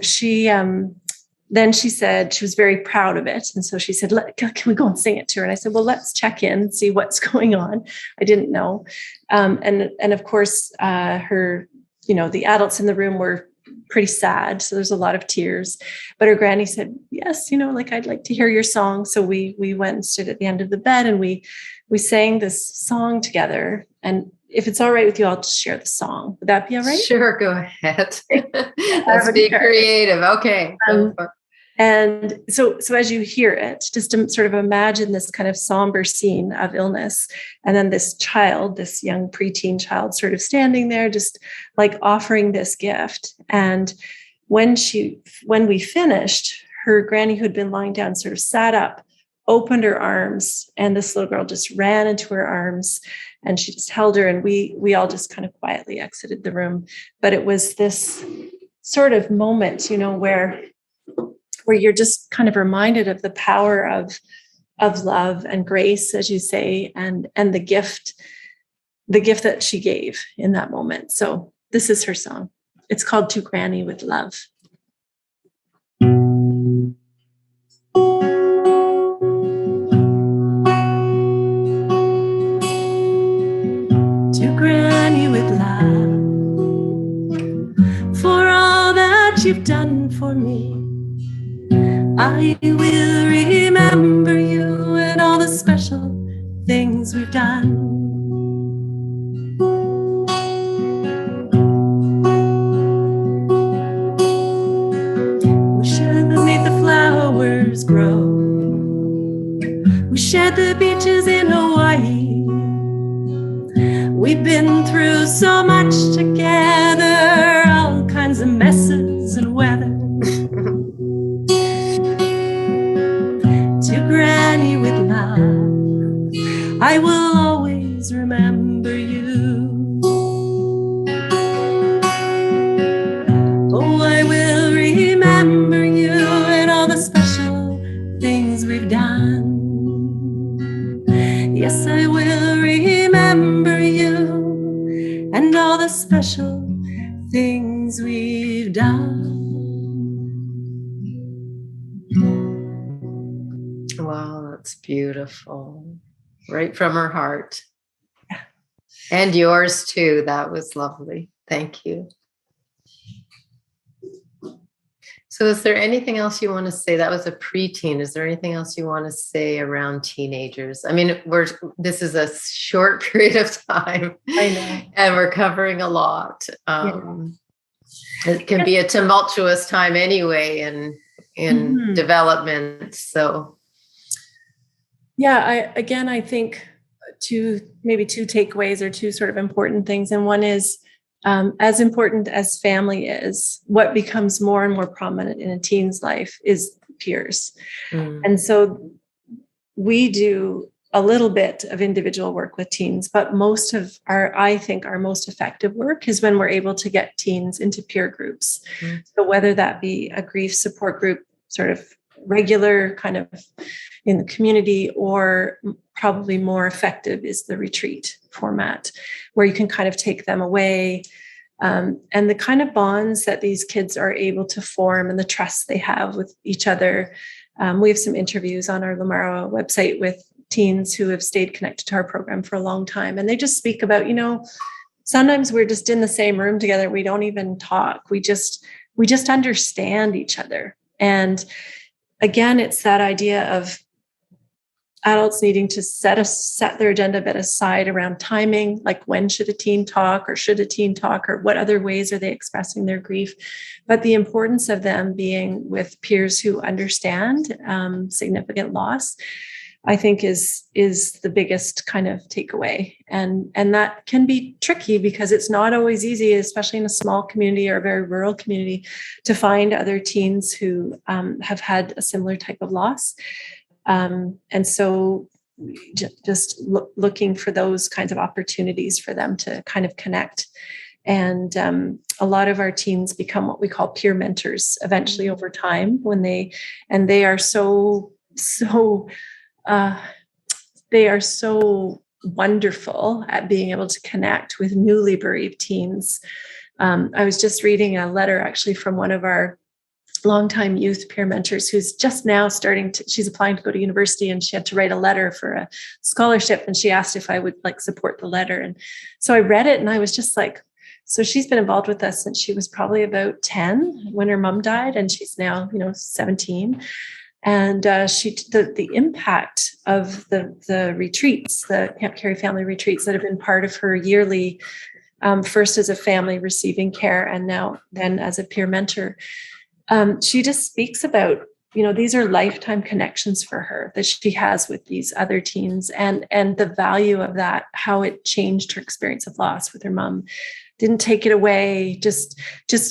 then she said she was very proud of it. And so she said, can we go and sing it to her? And I said, well, let's check in and see what's going on. I didn't know. And of course, her, the adults in the room were pretty sad. So there's a lot of tears, but her granny said, yes, I'd like to hear your song. So we went and stood at the end of the bed and we sang this song together. And if it's all right with you, I'll just share the song. Would that be all right?
Sure. Go ahead. Let's be creative. Okay.
And so as you hear it, just to sort of imagine this kind of somber scene of illness, and then this child, this young preteen child sort of standing there, just like offering this gift. And when we finished, her granny who had been lying down sort of sat up, opened her arms, and this little girl just ran into her arms and she just held her. And we all just kind of quietly exited the room. But it was this sort of moment, where you're just kind of reminded of the power of love and grace, as you say, and the gift that she gave in that moment. So this is her song. It's called To Granny with Love. To Granny with love, for all that you've done for me, I will remember you and all the special things we've done. We should have made the flowers grow. We shared the beaches in Hawaii. We've been through so much together, all kinds of messes and weather. To Granny with love, I will always remember you. Oh, I will remember you and all the special things we've done. Yes, I will remember you and all the special things we've done.
Wow, that's beautiful. Right from her heart. And yours too. That was lovely. Thank you. So is there anything else you want to say? That was a preteen. Is there anything else you want to say around teenagers? I mean, this is a short period of time.
I know.
And we're covering a lot. It can be a tumultuous time anyway in development. So
yeah, I think two takeaways or two sort of important things. And one is, as important as family is, what becomes more and more prominent in a teen's life is peers. And so we do a little bit of individual work with teens, but most of I think our most effective work is when we're able to get teens into peer groups. So whether that be a grief support group, sort of regular kind of in the community, or probably more effective is the retreat format, where you can kind of take them away. And the kind of bonds that these kids are able to form and the trust they have with each other. We have some interviews on our Lumara website with teens who have stayed connected to our program for a long time. And they just speak about, sometimes we're just in the same room together. We don't even talk. We just understand each other. And again, it's that idea of adults needing to set their agenda a bit aside around timing, like when should a teen talk, or should a teen talk, or what other ways are they expressing their grief? But the importance of them being with peers who understand significant loss, I think is the biggest kind of takeaway. And that can be tricky because it's not always easy, especially in a small community or a very rural community, to find other teens who have had a similar type of loss. And so just looking for those kinds of opportunities for them to kind of connect. And a lot of our teens become what we call peer mentors eventually over time, when they are so wonderful at being able to connect with newly bereaved teens. I was just reading a letter actually from one of our longtime youth peer mentors who's just now she's applying to go to university, and she had to write a letter for a scholarship, and she asked if I would support the letter. And so I read it, and I was just like, so she's been involved with us since she was probably about 10 when her mom died, and she's now 17. And the impact of the retreats, the Camp Carey family retreats that have been part of her yearly, first as a family receiving care, and then as a peer mentor. She just speaks about, these are lifetime connections for her that she has with these other teens, and the value of that, how it changed her experience of loss with her mom. Didn't take it away, just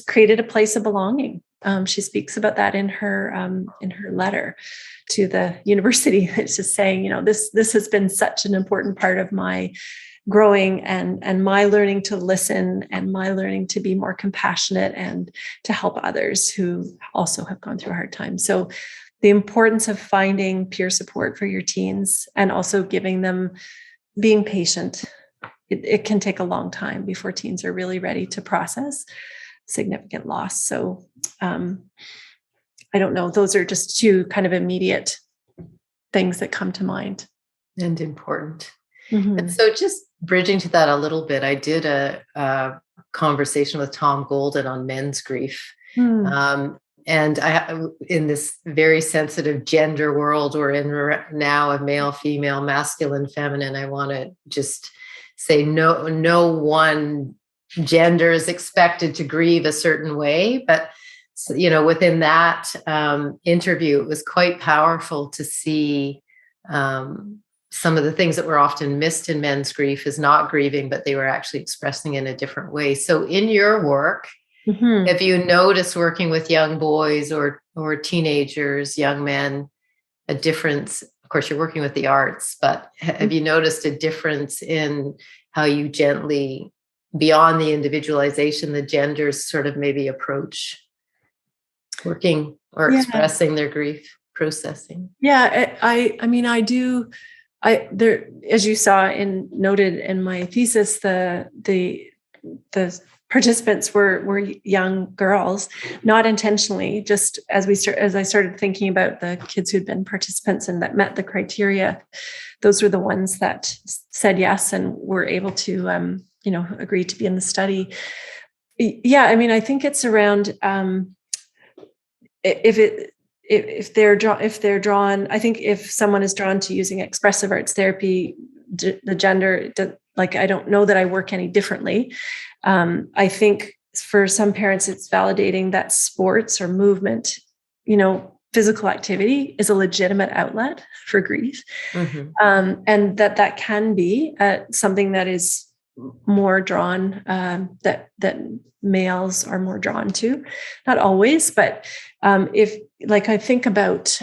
created a place of belonging. She speaks about that in her letter to the university. It's just saying, this has been such an important part of my growing and my learning to listen, and my learning to be more compassionate and to help others who also have gone through a hard time. So the importance of finding peer support for your teens, and also giving them, being patient. It can take a long time before teens are really ready to process significant loss. So I don't know. Those are just two kind of immediate things that come to mind.
And important. And so just bridging to that a little bit, I did a conversation with Tom Golden on men's grief. And in this very sensitive gender world we're in now, of male, female, masculine, feminine, I want to just say no one gender is expected to grieve a certain way. But, within that interview, it was quite powerful to see some of the things that were often missed in men's grief is not grieving, but they were actually expressing in a different way. So in your work, have you noticed, working with young boys or teenagers, young men, a difference? Of course, you're working with the arts, but have you noticed a difference in how you gently, beyond the individualization, the genders sort of maybe approach working or expressing their grief, processing? Yeah,
I do. There, as you saw noted in my thesis, the participants were young girls, not intentionally. Just as I started thinking about the kids who'd been participants and that met the criteria, those were the ones that said yes and were able to, agree to be in the study. Yeah, I think it's around if they're drawn, I think if someone is drawn to using expressive arts therapy, the gender, I don't know that I work any differently. I think for some parents, it's validating that sports or movement, physical activity is a legitimate outlet for grief. And that can be something that is more drawn, that males are more drawn to. Not always, but if, like, I think about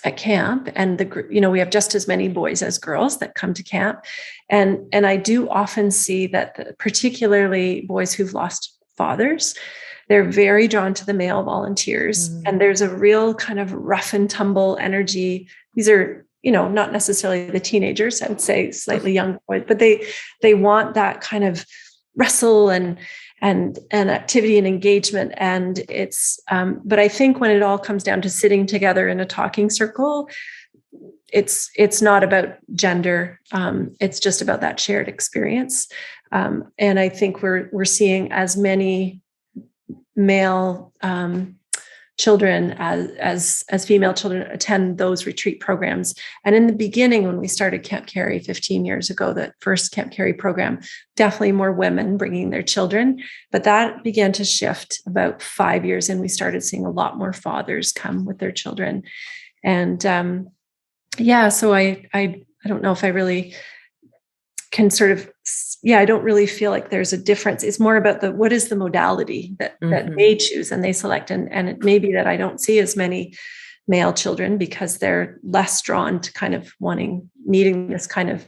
at camp, and we have just as many boys as girls that come to camp, and I do often see that particularly boys who've lost fathers, they're very drawn to the male volunteers, and there's a real kind of rough and tumble energy. These are, not necessarily the teenagers, I would say slightly younger boys, but they want that kind of wrestle and activity and engagement. And it's, but I think when it all comes down to sitting together in a talking circle, it's not about gender. It's just about that shared experience. And I think we're seeing as many male children as female children attend those retreat programs. And in the beginning, when we started Camp Carey 15 years ago, that first Camp Carey program, definitely more women bringing their children, but that began to shift about 5 years, and we started seeing a lot more fathers come with their children. And so I don't know if I really can sort of, I don't really feel like there's a difference. It's more about what is the modality that they choose and they select. And it may be that I don't see as many male children because they're less drawn to kind of needing this kind of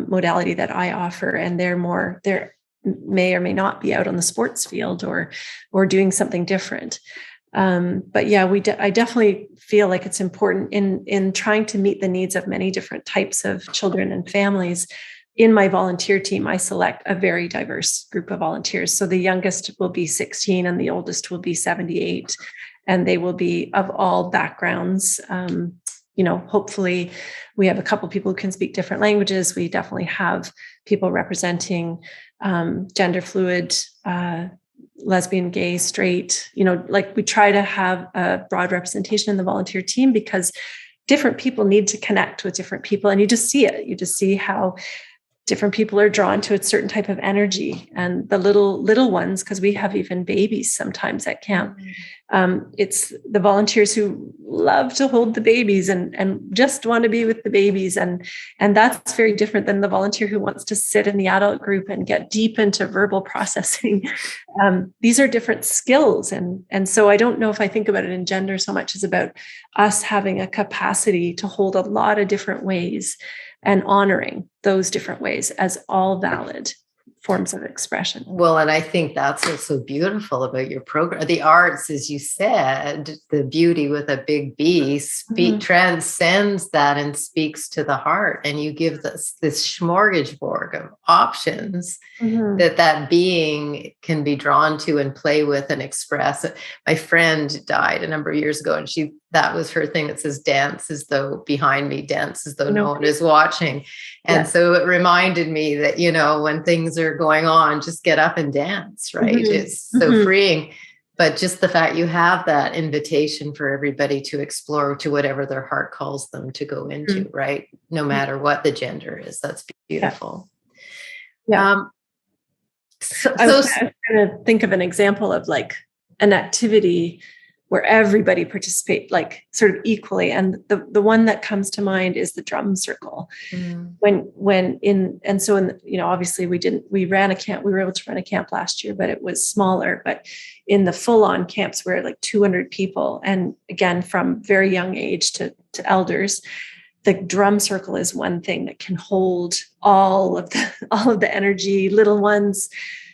modality that I offer. And they're may or may not be out on the sports field or doing something different. But yeah, I definitely feel like it's important in trying to meet the needs of many different types of children and families. In my volunteer team, I select a very diverse group of volunteers. So the youngest will be 16 and the oldest will be 78. And they will be of all backgrounds. Hopefully we have a couple people who can speak different languages. We definitely have people representing gender fluid, lesbian, gay, straight, we try to have a broad representation in the volunteer team because different people need to connect with different people. And you just see it. You just see how different people are drawn to a certain type of energy. And the little ones, because we have even babies sometimes at camp. It's the volunteers who love to hold the babies and just want to be with the babies. And that's very different than the volunteer who wants to sit in the adult group and get deep into verbal processing. These are different skills. And so I don't know if I think about it in gender so much as about us having a capacity to hold a lot of different ways and honoring those different ways as all valid forms of expression.
Well, and I think that's what's so beautiful about your program. The arts, as you said, the beauty with a big B transcends that and speaks to the heart. And you give this smorgasbord of options that being can be drawn to and play with and express. My friend died a number of years ago, and that was her thing that says, dance as though behind me, dance as though no one is watching. And so it reminded me that, when things are going on, just get up and dance, right? It's so freeing. But just the fact you have that invitation for everybody to explore to whatever their heart calls them to go into, right? No matter what the gender is. That's beautiful.
Yeah. I was going to think of an example of like an activity where everybody participate like sort of equally. And the one that comes to mind is the drum circle. Obviously we ran a camp, we were able to run a camp last year, but it was smaller, but in the full-on camps, we're like 200 people. And again, from very young age to elders, the drum circle is one thing that can hold all of the energy, little ones,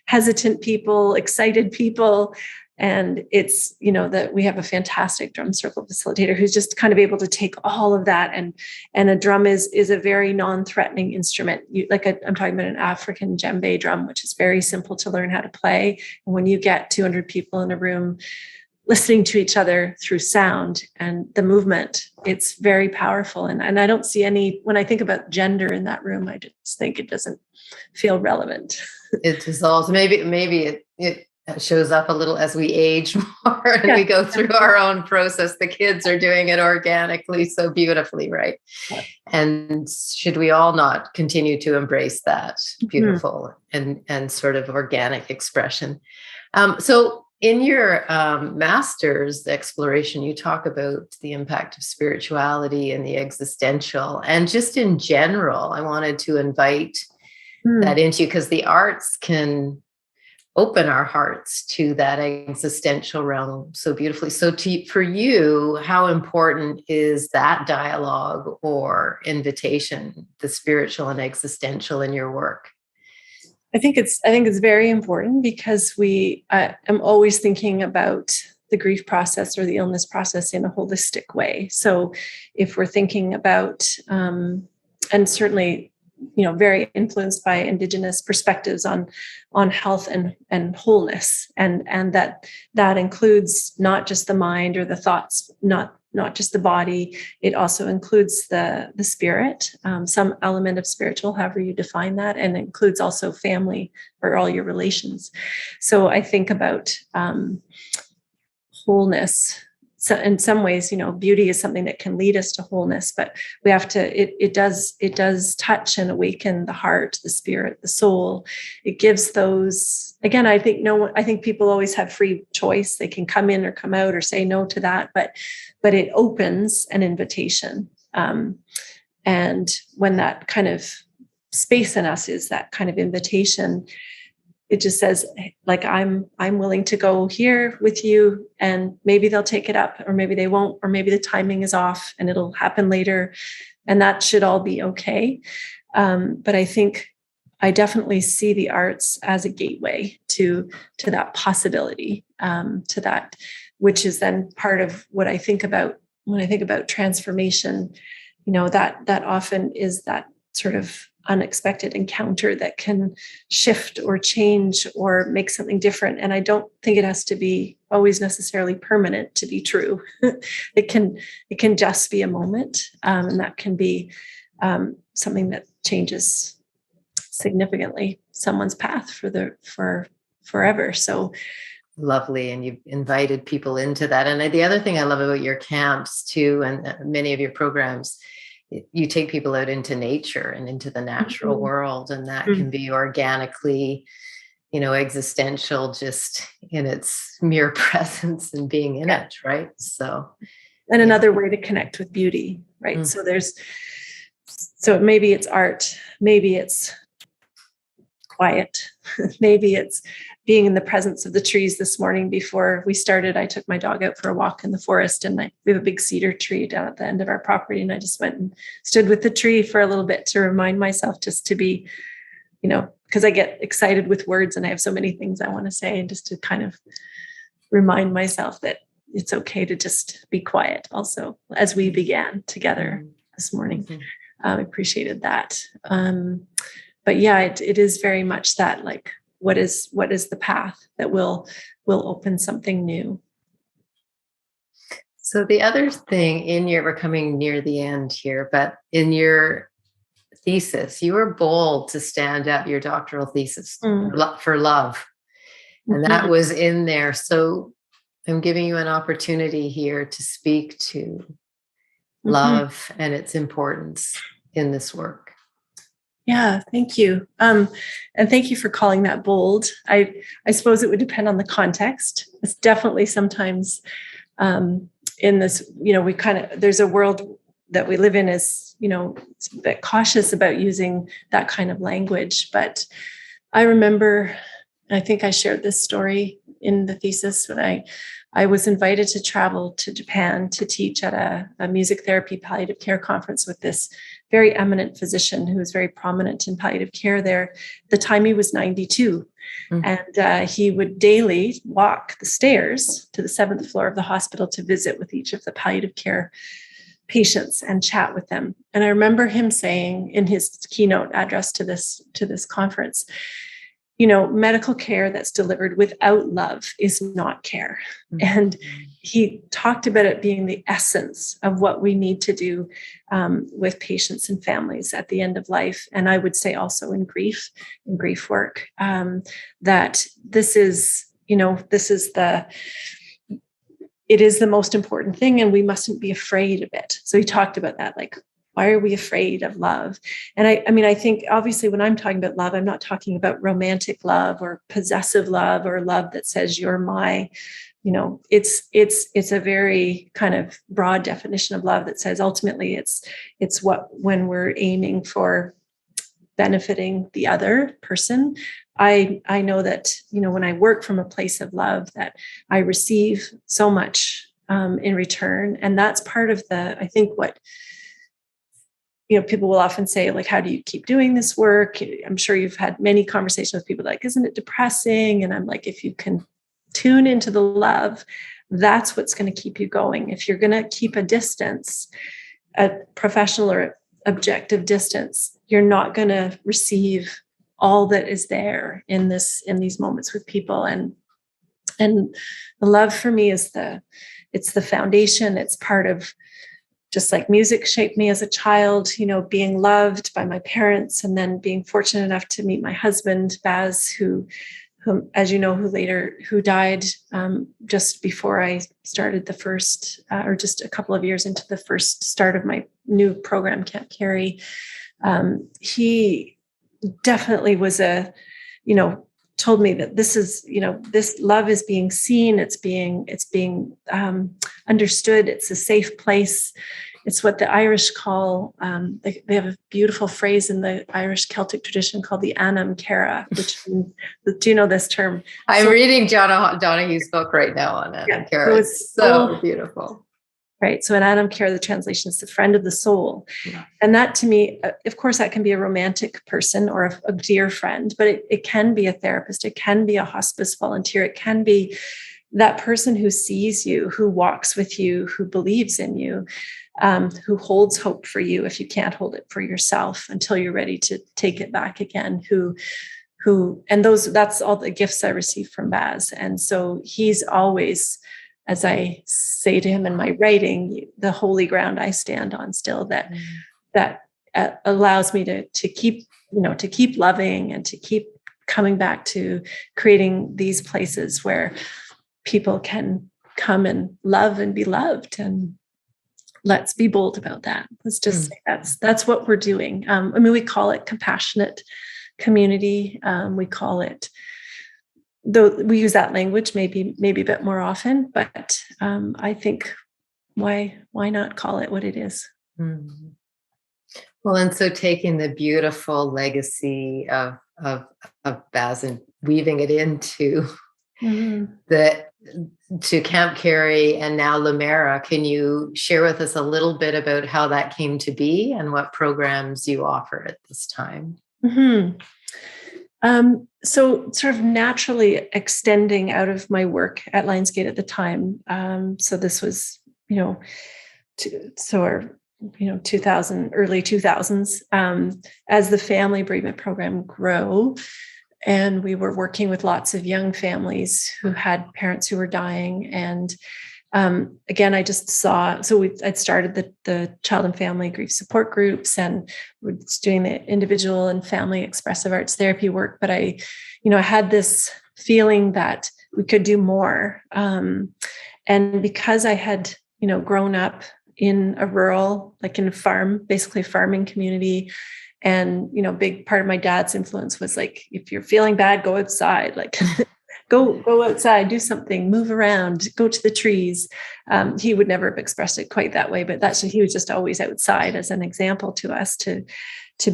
hesitant people, excited people. And it's, that we have a fantastic drum circle facilitator who's just kind of able to take all of that. And a drum is a very non-threatening instrument. I'm talking about an African djembe drum, which is very simple to learn how to play. And when you get 200 people in a room listening to each other through sound and the movement, it's very powerful. And I don't see when I think about gender in that room, I just think it doesn't feel relevant. It
dissolves. Maybe it that shows up a little as we age more and we go through our own process. The kids are doing it organically, so beautifully, right?
Yeah.
And should we all not continue to embrace that beautiful and sort of organic expression? So in your master's exploration, you talk about the impact of spirituality and the existential, and just in general, I wanted to invite that into you because the arts can open our hearts to that existential realm so beautifully. So for you, how important is that dialogue or invitation, the spiritual and existential in your work?
I think it's very important because I'm always thinking about the grief process or the illness process in a holistic way. So if we're thinking about, and certainly, very influenced by Indigenous perspectives on health and wholeness, and that includes not just the mind or the thoughts, not just the body. It also includes the spirit, some element of spiritual, however you define that, and includes also family or all your relations. So I think about wholeness. So in some ways, beauty is something that can lead us to wholeness, but we have to, it does touch and awaken the heart, the spirit, the soul. It gives those, again, I think people always have free choice. They can come in or come out or say no to that, but it opens an invitation. And when that kind of space in us is that kind of invitation, it just says, like, I'm willing to go here with you, and maybe they'll take it up, or maybe they won't, or maybe the timing is off and it'll happen later, and that should all be okay. But I think I definitely see the arts as a gateway to that possibility, to that, which is then part of what I think about when I think about transformation. That often is that sort of unexpected encounter that can shift or change or make something different. And I don't think it has to be always necessarily permanent to be true. It can just be a moment, and that can be something that changes significantly someone's path for forever. So
lovely. And you've invited people into that. And the other thing I love about your camps too, and many of your programs, you take people out into nature and into the natural world, and that can be organically, existential, just in its mere presence and being in it, right? So,
and another way to connect with beauty, right? So maybe it's art, maybe it's quiet, maybe it's being in the presence of the trees. This morning before we started, I took my dog out for a walk in the forest, and we have a big cedar tree down at the end of our property. And I just went and stood with the tree for a little bit to remind myself just to be, because I get excited with words and I have so many things I want to say, and just to kind of remind myself that it's okay to just be quiet also, as we began together this morning. I appreciated that. But yeah, it is very much that, like, what is the path that will open something new?
So the other thing we're coming near the end here, but in your thesis, you were bold to stand up, your doctoral thesis for love. And that was in there. So I'm giving you an opportunity here to speak to love and its importance in this work.
Yeah, thank you. And thank you for calling that bold. I suppose it would depend on the context. It's definitely sometimes in this, there's a world that we live in is, it's a bit cautious about using that kind of language. But I remember, I think I shared this story in the thesis, when I was invited to travel to Japan to teach at a music therapy palliative care conference with this very eminent physician who was very prominent in palliative care there. At the time, he was 92. And he would daily walk the stairs to the 7th floor of the hospital to visit with each of the palliative care patients and chat with them. And I remember him saying in his keynote address to this conference, medical care that's delivered without love is not care. And he talked about it being the essence of what we need to do with patients and families at the end of life. And I would say also in grief work, that this is it is the most important thing, and we mustn't be afraid of it. So he talked about that, like, why are we afraid of love? And I think obviously when I'm talking about love, I'm not talking about romantic love or possessive love or love that says you're my, it's a very kind of broad definition of love that says ultimately it's when we're aiming for benefiting the other person. I know that, when I work from a place of love, that I receive so much in return. And that's part of I think what, people will often say, like, how do you keep doing this work? I'm sure you've had many conversations with people like, isn't it depressing? And I'm like, if you can tune into the love, that's what's going to keep you going. If you're going to keep a distance, a professional or objective distance, you're not going to receive all that is there in these moments with people. And the love for me is it's the foundation. It's part of, just like music shaped me as a child, being loved by my parents, and then being fortunate enough to meet my husband, Baz, who as you know, who died just before I started the first, or just a couple of years into the first start of my new program, Camp Carey. He definitely was told me that this is, this love is being seen, it's being understood, it's a safe place. It's what the Irish call, they have a beautiful phrase in the Irish Celtic tradition called the Anam Cara, which, do you know this term?
I'm reading Donahue's book right now on Anam Cara. So it's so beautiful.
Right. So in Anam Cara, the translation is the friend of the soul.
Yeah.
And that, to me, of course, that can be a romantic person or a dear friend, but it can be a therapist. It can be a hospice volunteer. It can be that person who sees you, who walks with you, who believes in you, who holds hope for you if you can't hold it for yourself until you're ready to take it back again, and that's all the gifts I received from Baz. And so he's always, as I say to him in my writing, the holy ground I stand on still, that allows me to keep loving and to keep coming back to creating these places where people can come and love and be loved. And let's be bold about that. Let's just say that's what we're doing. We call it compassionate community. We call it, though we use that language maybe a bit more often, but I think why not call it what it is?
Mm-hmm. Well, and so taking the beautiful legacy of Baz and weaving it into to Camp Carey and now Lumara, can you share with us a little bit about how that came to be and what programs you offer at this time?
Mm-hmm. So sort of naturally extending out of my work at Lionsgate at the time. So this was, 2000, early 2000s, as the family bereavement program grew. And we were working with lots of young families who had parents who were dying. And again, I just saw, I'd started the child and family grief support groups and was doing the individual and family expressive arts therapy work. But I had this feeling that we could do more. And because I had, grown up in a rural, like in a farm, basically farming community. And, big part of my dad's influence was like, if you're feeling bad, go outside, like go outside, do something, move around, go to the trees. He would never have expressed it quite that way, but he was just always outside as an example to us to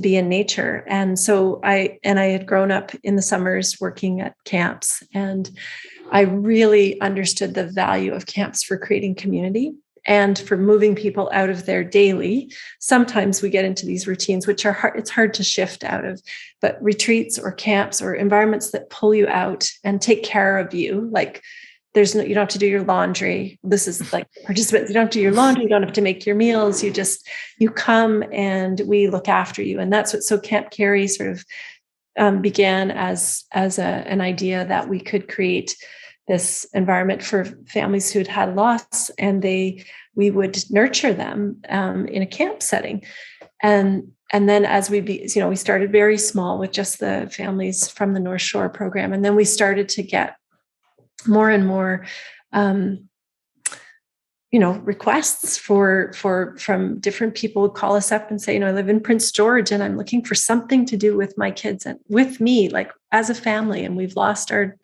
be in nature. And so I had grown up in the summers working at camps, and I really understood the value of camps for creating community and for moving people out of their daily. Sometimes we get into these routines, which are hard, it's hard to shift out of, but retreats or camps or environments that pull you out and take care of you. Like you don't have to do your laundry. This is like participants, you don't have to do your laundry. You don't have to make your meals. You come and we look after you. And that's so Camp Carey sort of began as an idea that we could create this environment for families who'd had loss, and we would nurture them in a camp setting. And then as we started very small with just the families from the North Shore program. And then we started to get more and more, requests from different people who call us up and say, I live in Prince George and I'm looking for something to do with my kids and with me, like as a family, and we've lost our,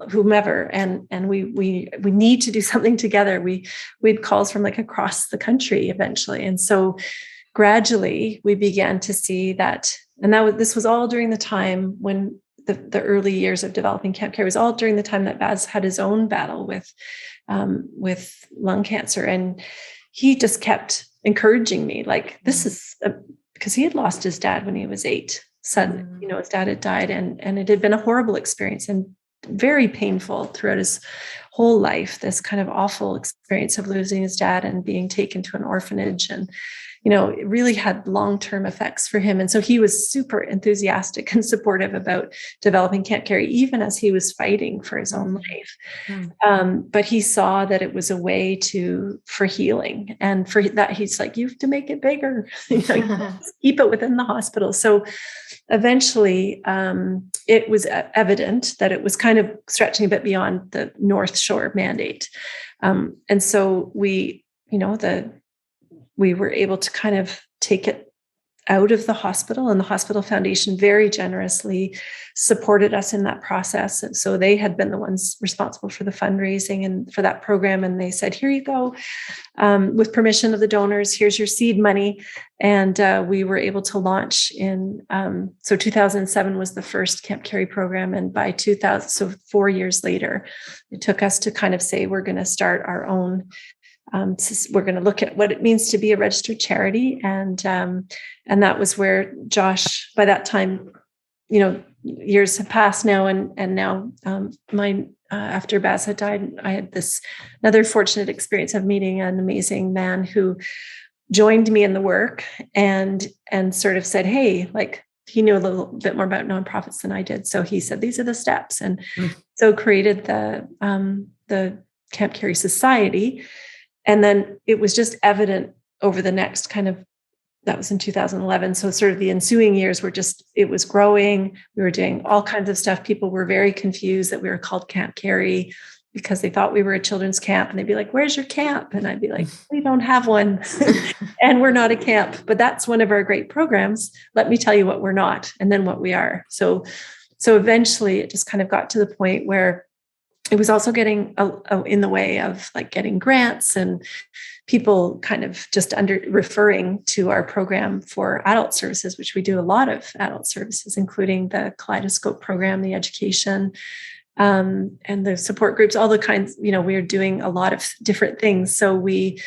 whomever, and we need to do something together. We had calls from like across the country eventually, and so gradually we began to see that, and this was all during the time when the early years of developing Camp Care was all during the time that Baz had his own battle with lung cancer. And he just kept encouraging me, like, this is because he had lost his dad when he was 8. Son, his dad had died, and it had been a horrible experience and very painful throughout his whole life, this kind of awful experience of losing his dad and being taken to an orphanage. And it really had long-term effects for him. And so he was super enthusiastic and supportive about developing Camp Care, even as he was fighting for his own life. But he saw that it was a way for healing. And for that, he's like, you have to make it bigger, keep it within the hospital. So eventually it was evident that it was kind of stretching a bit beyond the North Shore mandate. And so we were able to kind of take it out of the hospital, and the Hospital Foundation very generously supported us in that process. And so they had been the ones responsible for the fundraising and for that program. And they said, here you go, with permission of the donors, here's your seed money. And we were able to launch in, so 2007 was the first Camp Care program. And by 2000, so 4 years later, it took us to kind of say, we're going to start our own. We're going to look at what it means to be a registered charity. And that was where Josh, by that time, years have passed now. And now after Baz had died, I had another fortunate experience of meeting an amazing man who joined me in the work and sort of said, hey, like, he knew a little bit more about nonprofits than I did. So he said, these are the steps. And so created the Camp Care Society. And then it was just evident over the next that was in 2011. So sort of the ensuing years it was growing. We were doing all kinds of stuff. People were very confused that we were called Camp Care because they thought we were a children's camp, and they'd be like, where's your camp? And I'd be like, we don't have one and we're not a camp, but that's one of our great programs. Let me tell you what we're not, and then what we are. So eventually it just kind of got to the point where it was also getting in the way of like getting grants and people kind of just referring to our program for adult services, which we do a lot of adult services, including the Kaleidoscope program, the education, and the support groups, all the kinds, we are doing a lot of different things. So we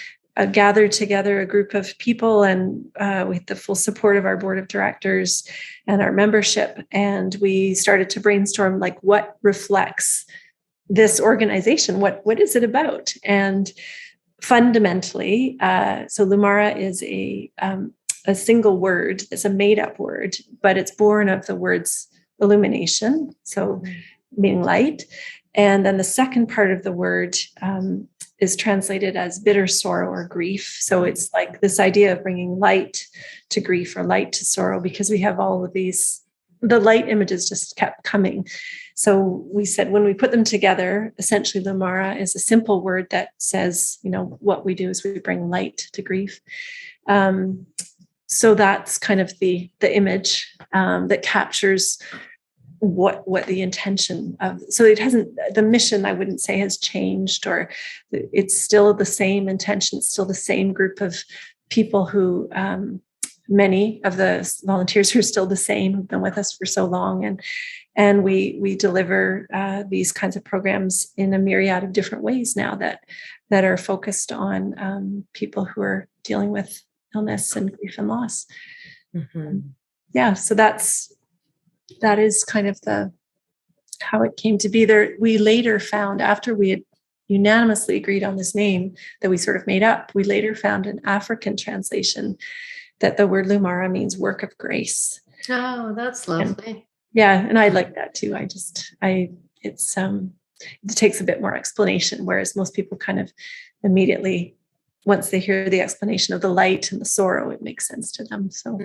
gathered together a group of people and with the full support of our board of directors and our membership. And we started to brainstorm like what reflects this organization, what is it about? And fundamentally, so Lumara is a single word. It's a made-up word, but it's born of the words illumination, so meaning light. And then the second part of the word is translated as bitter sorrow or grief. So it's like this idea of bringing light to grief or light to sorrow, because we have all of these, the light images just kept coming. So we said, when we put them together, essentially Lumara is a simple word that says, what we do is we bring light to grief. So that's kind of the image that captures what the intention of, so it hasn't, the mission, I wouldn't say has changed, or it's still the same intention, it's still the same group of people who, many of the volunteers who are still the same, who've been with us for so long. And we deliver these kinds of programs in a myriad of different ways now that are focused on people who are dealing with illness and grief and loss. Mm-hmm. Yeah, so that is kind of how it came to be there. We later found, after we had unanimously agreed on this name that we sort of made up, we later found an African translation that the word Lumara means work of grace.
Oh, that's lovely.
And I like that too. It takes a bit more explanation, whereas most people kind of immediately, once they hear the explanation of the light and the sorrow, it makes sense to them. So.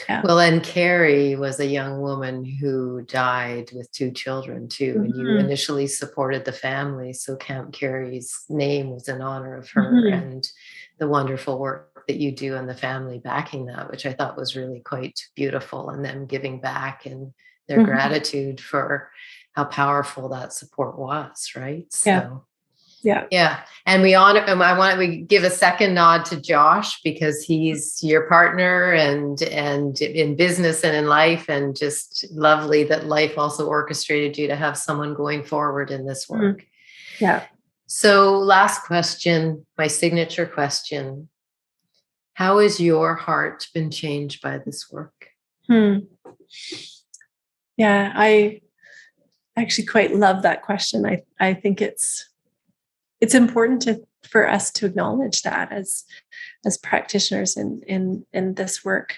Yeah.
Well, and Carrie was a young woman who died with 2 children too, and you initially supported the family. So Camp Carrie's name was in honor of her and the wonderful work that you do and the family backing that, which I thought was really quite beautiful, and them giving back and their gratitude for how powerful that support was, right? So yeah. And we give a second nod to Josh, because he's your partner and in business and in life, and just lovely that life also orchestrated you to have someone going forward in this work.
Yeah.
So last question, my signature question. How has your heart been changed by this work?
Yeah, I actually quite love that question. I think it's important for us to acknowledge that as practitioners in this work.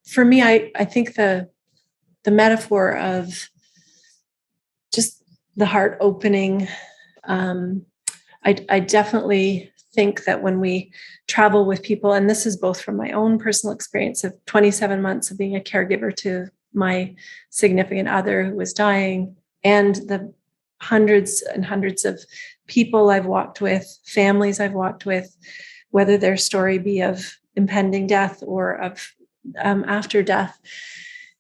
For me, I think the metaphor of just the heart opening. I definitely think that when we travel with people, and this is both from my own personal experience of 27 months of being a caregiver to my significant other who was dying, and the hundreds and hundreds of people I've walked with, families I've walked with, whether their story be of impending death or of after death,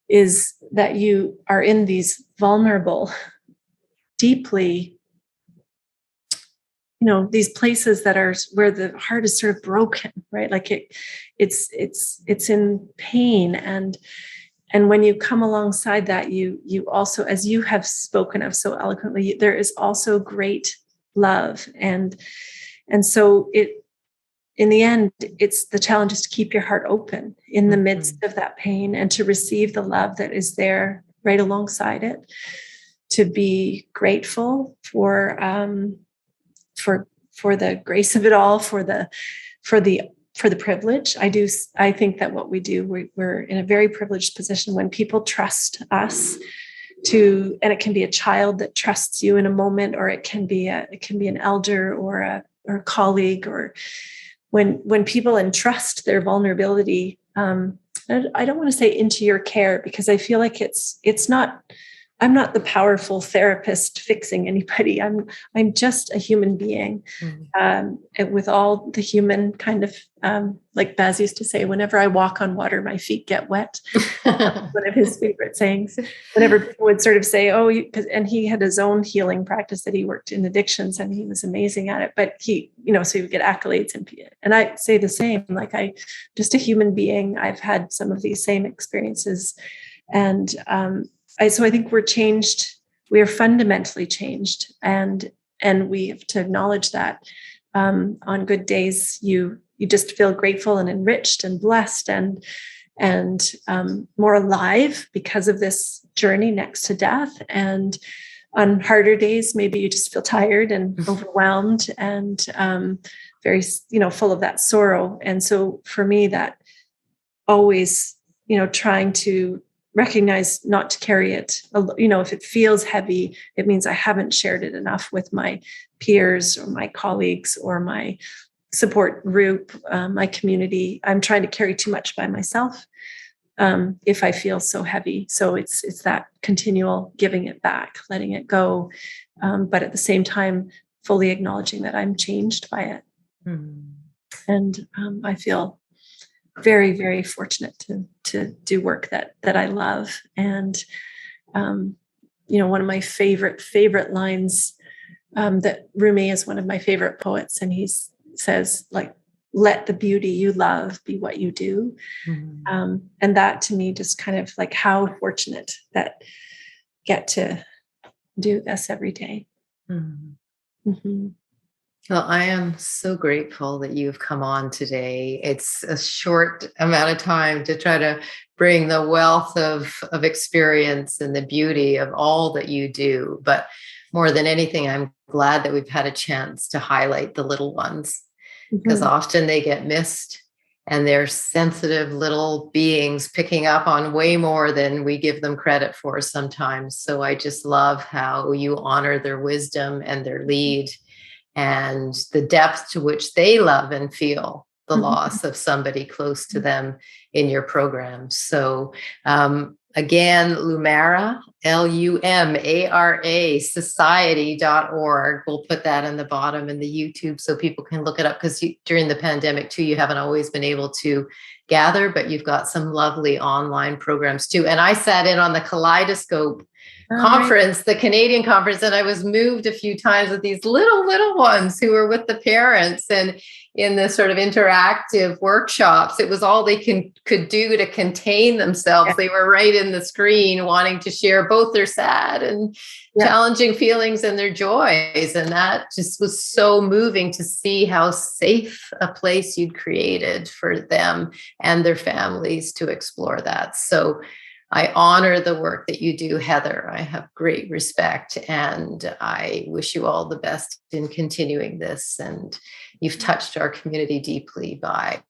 is that you are in these vulnerable, deeply, these places that are where the heart is sort of broken, right? Like it's in pain. And when you come alongside that, you also, as you have spoken of so eloquently, there is also great love. And so in the end, it's the challenge is to keep your heart open in the midst of that pain, and to receive the love that is there right alongside it, to be grateful for the grace of it all, for the privilege. I think that what we do, we're in a very privileged position when people trust us and it can be a child that trusts you in a moment, or it can be an elder or a colleague, or when people entrust their vulnerability. I don't want to say into your care, because I feel like it's not. I'm not the powerful therapist fixing anybody. I'm just a human being, with all the human kind of, like Baz used to say, whenever I walk on water, my feet get wet. One of his favorite sayings. Whenever people would sort of say, and he had his own healing practice that he worked in addictions, and he was amazing at it. But he, so he would get accolades, and I say the same. Like, I just a human being. I've had some of these same experiences, and so I think we're changed. We are fundamentally changed, and we have to acknowledge that. On good days, you just feel grateful and enriched and blessed and more alive because of this journey next to death. And on harder days, maybe you just feel tired and overwhelmed and very, full of that sorrow. And so for me, that always, trying to recognize not to carry it. If it feels heavy, it means I haven't shared it enough with my peers or my colleagues or my support group, my community. I'm trying to carry too much by myself if I feel so heavy. So it's that continual giving it back, letting it go, but at the same time, fully acknowledging that I'm changed by it. And I feel very, very fortunate to do work that I love. And, one of my favorite lines, that Rumi is one of my favorite poets, and he says, like, let the beauty you love be what you do. And that to me, just kind of like how fortunate that get to do this every day.
Well, I am so grateful that you've come on today. It's a short amount of time to try to bring the wealth of experience and the beauty of all that you do. But more than anything, I'm glad that we've had a chance to highlight the little ones, because often they get missed, and they're sensitive little beings picking up on way more than we give them credit for sometimes. So I just love how you honor their wisdom and their lead, and the depth to which they love and feel the loss of somebody close to them in your program. So again, Lumara, Lumara, society.org. We'll put that in the bottom in the YouTube so people can look it up, because during the pandemic too, you haven't always been able to gather, but you've got some lovely online programs too. And I sat in on the Kaleidoscope conference, the Canadian conference, and I was moved a few times with these little ones who were with the parents, and in the sort of interactive workshops, it was all they could do to contain themselves. They were right in the screen wanting to share both their sad and challenging feelings and their joys. And that just was so moving to see how safe a place you'd created for them and their families to explore that. So I honor the work that you do, Heather. I have great respect, and I wish you all the best in continuing this. And you've touched our community deeply by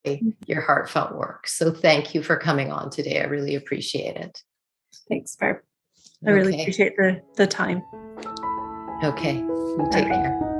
your heartfelt work. So thank you for coming on today. I really appreciate it.
Thanks, Barb. I really appreciate the time.
Okay. You take care.